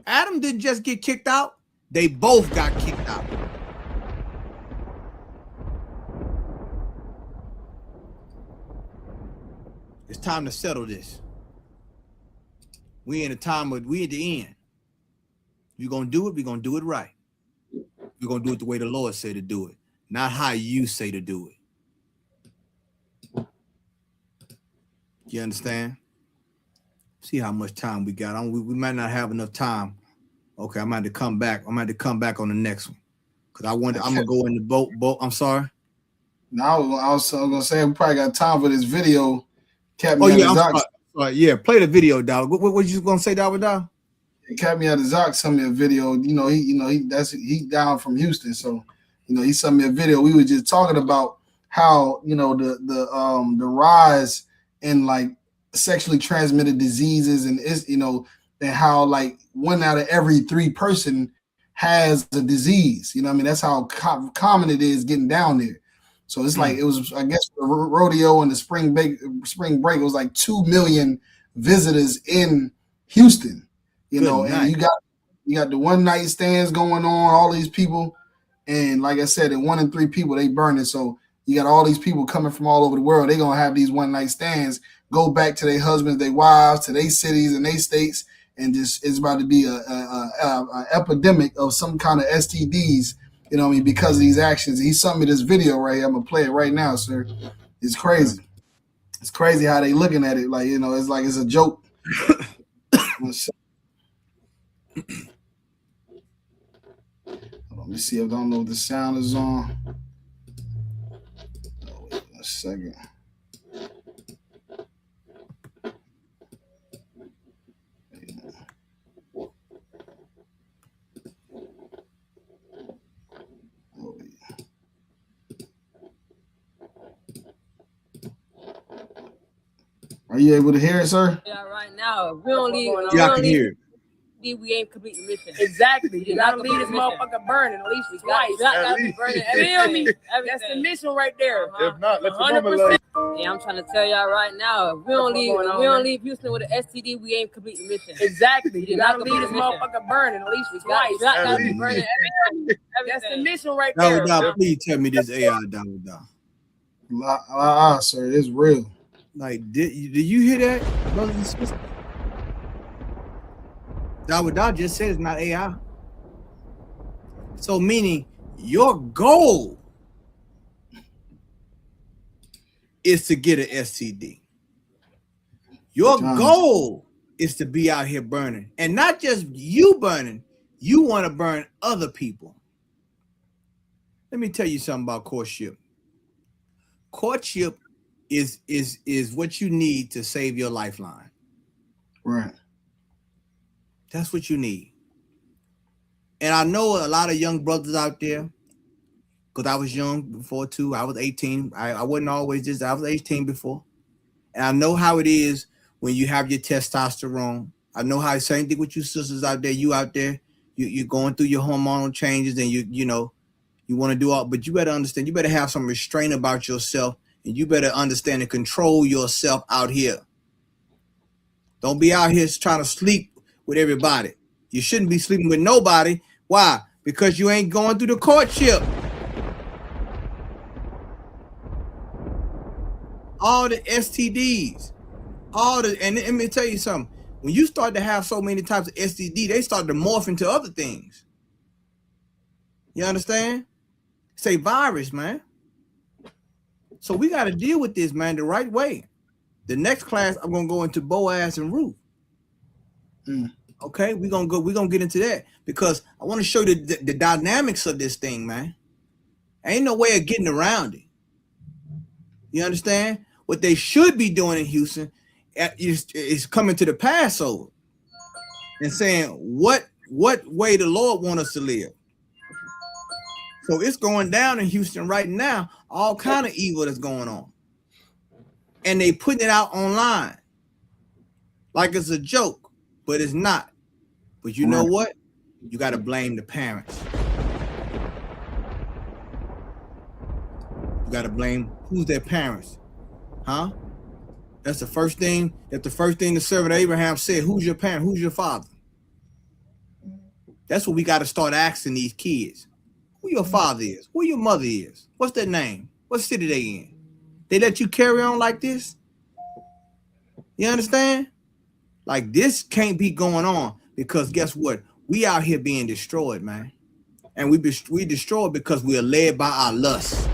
Adam didn't just get kicked out. They both got kicked out. It's time to settle this. We at the end. You're gonna do it, we're gonna do it right. We're gonna do it the way the Lord said to do it, not how you say to do it. You understand? See how much time we got. We might not have enough time. Okay, I'm going to come back. I'm going to come back on the next one because I'm gonna go in the boat. I'm sorry. No, I was gonna say we probably got time for this video. I'm sorry. Yeah, play the video, dog. What you gonna say, dog? Kept me at the Zoc sent me a video. He down from Houston, so he sent me a video. We were just talking about how the rise in like sexually transmitted diseases and and how like 1 out of every 3 person has a disease. That's how common it is getting down there. So it's like it was, I guess, the rodeo and the spring break. It was like 2 million visitors in Houston. And you got the one night stands going on, all these people, and like I said, 1 in 3 people they burning. So you got all these people coming from all over the world. They're gonna have these one night stands, go back to their husbands, their wives, to their cities and their states, and it's about to be a epidemic of some kind of STDs. Because of these actions. He sent me this video right here. I'm gonna play it right now, sir. It's crazy. It's crazy how they looking at it. Like it's like it's a joke. Let me see. I don't know if the sound is on. Oh, wait a second. Are you able to hear it, sir? Yeah, right now. We don't leave. Yeah, I can hear it. We ain't complete the mission. Exactly. You gotta leave this motherfucker burning at least twice. Gotta be burning. Feel me? That's the mission right there. If not, let your mama love. Yeah, I'm trying to tell y'all right now. If we don't leave Houston with an STD, we ain't complete the mission. Exactly. You gotta leave this motherfucker burning at least twice. Gotta be burning. That's the mission right there. Please tell me this AI down. Sir, it's real. Like, did you hear that, brothers and sisters? Dawud just said it's not AI. So meaning your goal is to get an STD. Your goal is to be out here burning. And not just you burning, you want to burn other people. Let me tell you something about courtship. Courtship is what you need to save your lifeline. Right. That's what you need. And I know a lot of young brothers out there, because I was young before too. I was 18. I wasn't always this. I was 18 before. And I know how it is when you have your testosterone. I know how same thing with you sisters out there. You out there, you're going through your hormonal changes, and you know you want to do all, but you better understand. You better have some restraint about yourself, and you better understand and control yourself out here. Don't be out here trying to sleep with everybody. You shouldn't be sleeping with nobody. Why? Because you ain't going through the courtship. All the STDs, and let me tell you something. When you start to have so many types of STD, they start to morph into other things. You understand? Say virus, man. So we got to deal with this, man, the right way. The next class, I'm gonna go into Boaz and Ruth. Okay, we're gonna get into that because I want to show you the dynamics of this thing, man. Ain't no way of getting around it. You understand? What they should be doing in Houston is coming to the Passover and saying what way the Lord wants us to live. So it's going down in Houston right now, all kind of evil that's going on. And they putting it out online like it's a joke, but it's not. But you know what? You got to blame the parents. You got to blame who's their parents, huh? That's the first thing. That's the first thing the servant Abraham said. Who's your parent? Who's your father? That's what we got to start asking these kids. Who your father is? Who your mother is? What's their name? What city they in? They let you carry on like this? You understand? Like this can't be going on because guess what? We out here being destroyed, man. And we destroyed because we are led by our lust.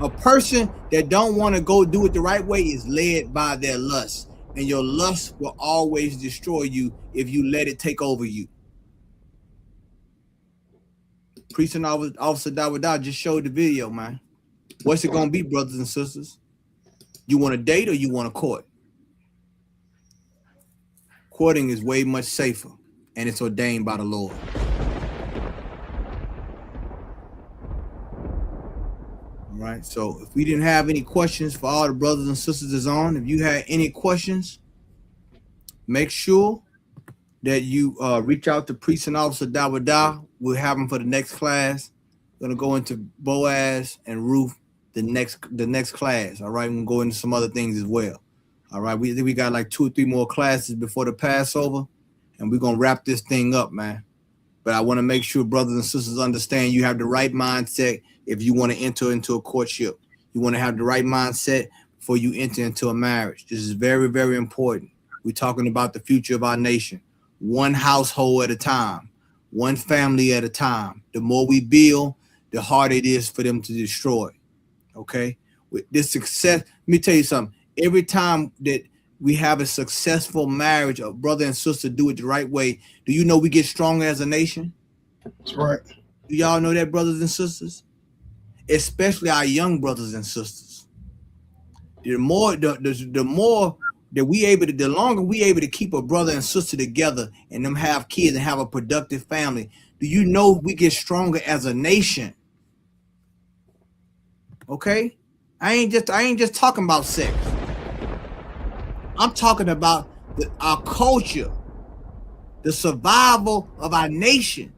A person that don't want to go do it the right way is led by their lust. And your lust will always destroy you if you let it take over you. Priest and Officer Dawadah just showed the video, man. What's it going to be, brothers and sisters? You want to date or you want to court? Courting is way much safer, and it's ordained by the Lord. All right, so if we didn't have any questions for all the brothers and sisters that's on, if you had any questions, make sure that you reach out to Priest and Officer Dawadah. We'll have them for the next class. We're going to go into Boaz and Ruth the next class. All right, we're going to go into some other things as well. All right, we think we got like 2 or 3 more classes before the Passover, and we're going to wrap this thing up, man. But I want to make sure brothers and sisters understand you have the right mindset if you want to enter into a courtship. You want to have the right mindset before you enter into a marriage. This is very, very important. We're talking about the future of our nation. One household at a time, one family at a time. The more we build, the harder it is for them to destroy. Okay? With this success, let me tell you something. Every time that we have a successful marriage, a brother and sister do it the right way, do you know we get stronger as a nation? That's right. Do y'all know that, brothers and sisters? Especially our young brothers and sisters. The more that we able to, the longer we able to keep a brother and sister together and them have kids and have a productive family, do you know we get stronger as a nation? Okay? I ain't just talking about sex. I'm talking about our culture, the survival of our nation,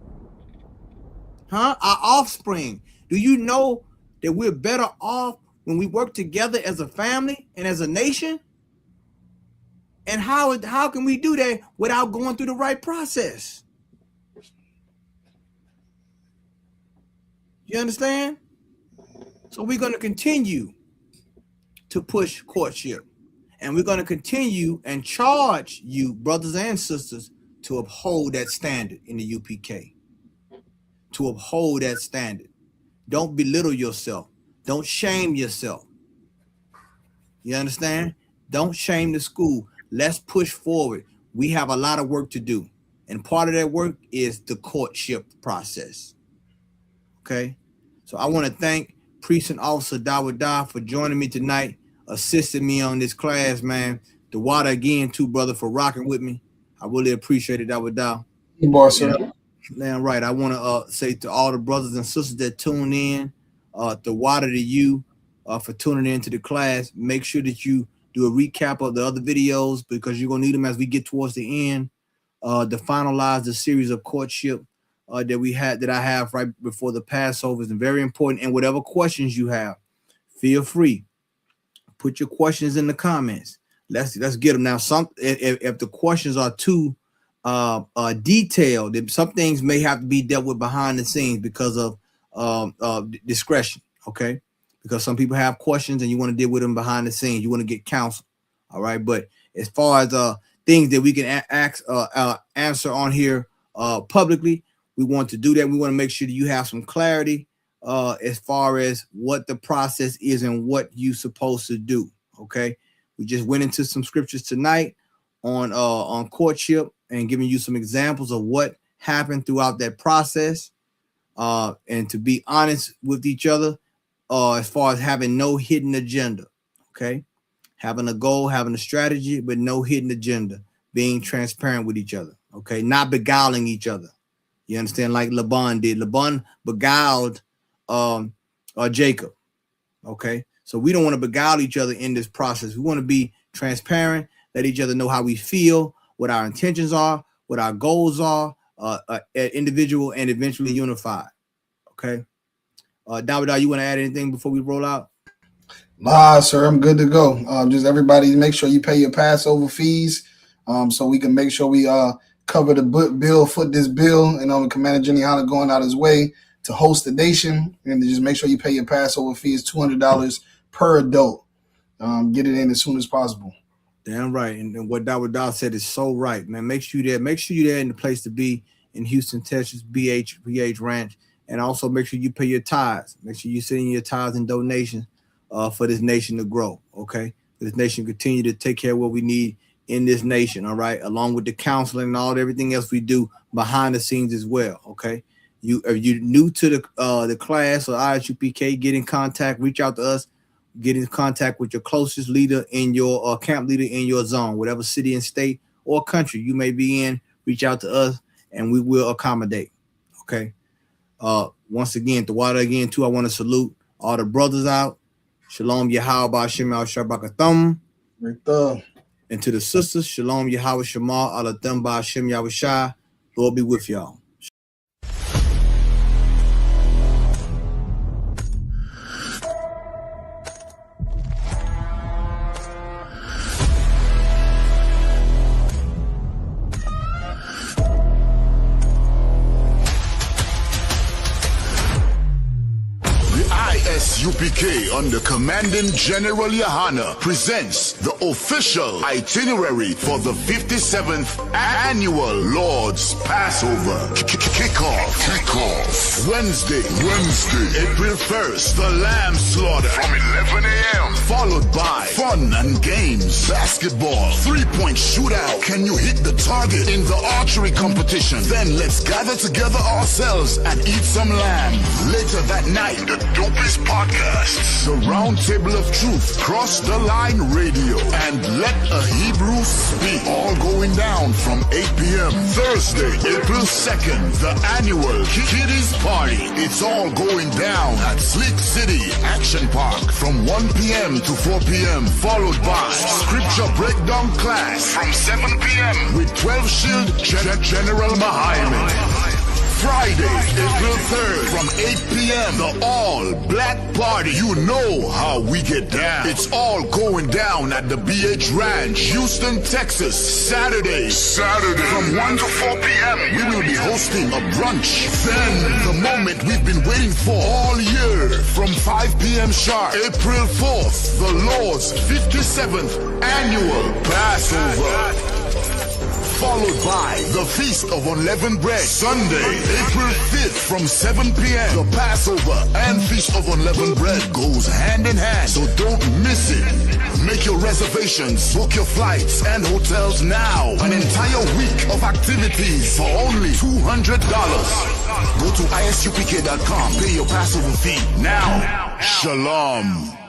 huh? Our offspring. Do you know that we're better off when we work together as a family and as a nation? And how can we do that without going through the right process? You understand? So we're going to continue to push courtship. And we're going to continue and charge you, brothers and sisters, to uphold that standard in the UPK. To uphold that standard. Don't belittle yourself. Don't shame yourself. You understand? Don't shame the school. Let's push forward. We have a lot of work to do. And part of that work is the courtship process. Okay? So I want to thank Priest and Officer Dawadah for joining me tonight, assisting me on this class, man. The water again, too, brother, for rocking with me. I really appreciate it, Dawadah. Boss, sir. Damn right. I want to say to all the brothers and sisters that tune in, the water to you for tuning into the class. Make sure that you do a recap of the other videos because you're going to need them as we get towards the end to finalize the series of courtship that I have right before the Passover. Is very important. And whatever questions you have, feel free. Put your questions in the comments. Let's get them now. If the questions are too detailed, some things may have to be dealt with behind the scenes because of discretion. Okay, because some people have questions and you want to deal with them behind the scenes. You want to get counsel. All right, but as far as things that we can answer on here publicly, we want to do that. We want to make sure that you have some clarity as far as what the process is and what you're supposed to do. Okay, we just went into some scriptures tonight on courtship and giving you some examples of what happened throughout that process, and to be honest with each other as far as having no hidden agenda. Okay, having a goal, having a strategy, but no hidden agenda, being transparent with each other. Okay, not beguiling each other. You understand? Like Laban did. Laban beguiled Jacob. Okay, so we don't want to beguile each other in this process. We want to be transparent, let each other know how we feel, what our intentions are, what our goals are, individual and eventually unified. Okay, Dawida, you want to add anything before we roll out? Nah, sir, I'm good to go. Just everybody make sure you pay your Passover fees, so we can make sure we cover the bill, foot this bill, and Commander Jenny Hanna going out his way to host the nation, and just make sure you pay your Passover fees, $200 per adult. Get it in as soon as possible. Damn right, and what Dawida said is so right, man. Make sure you're there in the place to be in Houston, Texas, BH Ranch, and also make sure you pay your tithes. Make sure you send in your tithes and donations for this nation to grow. Okay, this nation continue to take care of what we need in this nation. All right, along with the counseling and everything else we do behind the scenes as well. Okay, if you're new to the class or ISUPK, get in contact, reach out to us. Get in contact with your closest leader in your camp leader in your zone, whatever city and state or country you may be in. Reach out to us and we will accommodate. Okay. Once again, Tawada again too. I want to salute all the brothers out. Shalom Yahweh Ba'Shem Al-Shabakathum. And to the sisters, Shalom Yahweh Shema Alatham Ba'Shem Yahushai. Lord be with y'all. UPK under Commanding General Yahana presents the official itinerary for the 57th Annual Lord's Passover. Kickoff. Wednesday, April 1st, the Lamb Slaughter from 11 a.m. Followed by fun and games, basketball, 3-point shootout. Can you hit the target in the archery competition? Then let's gather together ourselves and eat some lamb. Later that night, the dopest podcasts, the Round Table of Truth, Cross the Line Radio, and Let a Hebrew Speak. All going down from 8 p.m. Thursday, April 2nd, the annual Kiddies Party. It's all going down at Slick City Action Park from 1 p.m. to 4 p.m. Followed by Scripture Breakdown Class from 7 p.m. with 12 Shield General Mahayman. Friday, April 3rd from 8 p.m. the all-black party. You know how we get down. It's all going down at the BH Ranch, Houston, Texas. Saturday from 1 to 4 p.m. we will be hosting a brunch. Then the moment we've been waiting for all year from 5 p.m. sharp, April 4th, the Lord's 57th Annual Passover. Followed by the Feast of Unleavened Bread. Sunday, April 5th from 7 p.m. The Passover and Feast of Unleavened Bread goes hand in hand, so don't miss it. Make your reservations, book your flights and hotels now. An entire week of activities for only $200. Go to isupk.com, pay your Passover fee now. Shalom.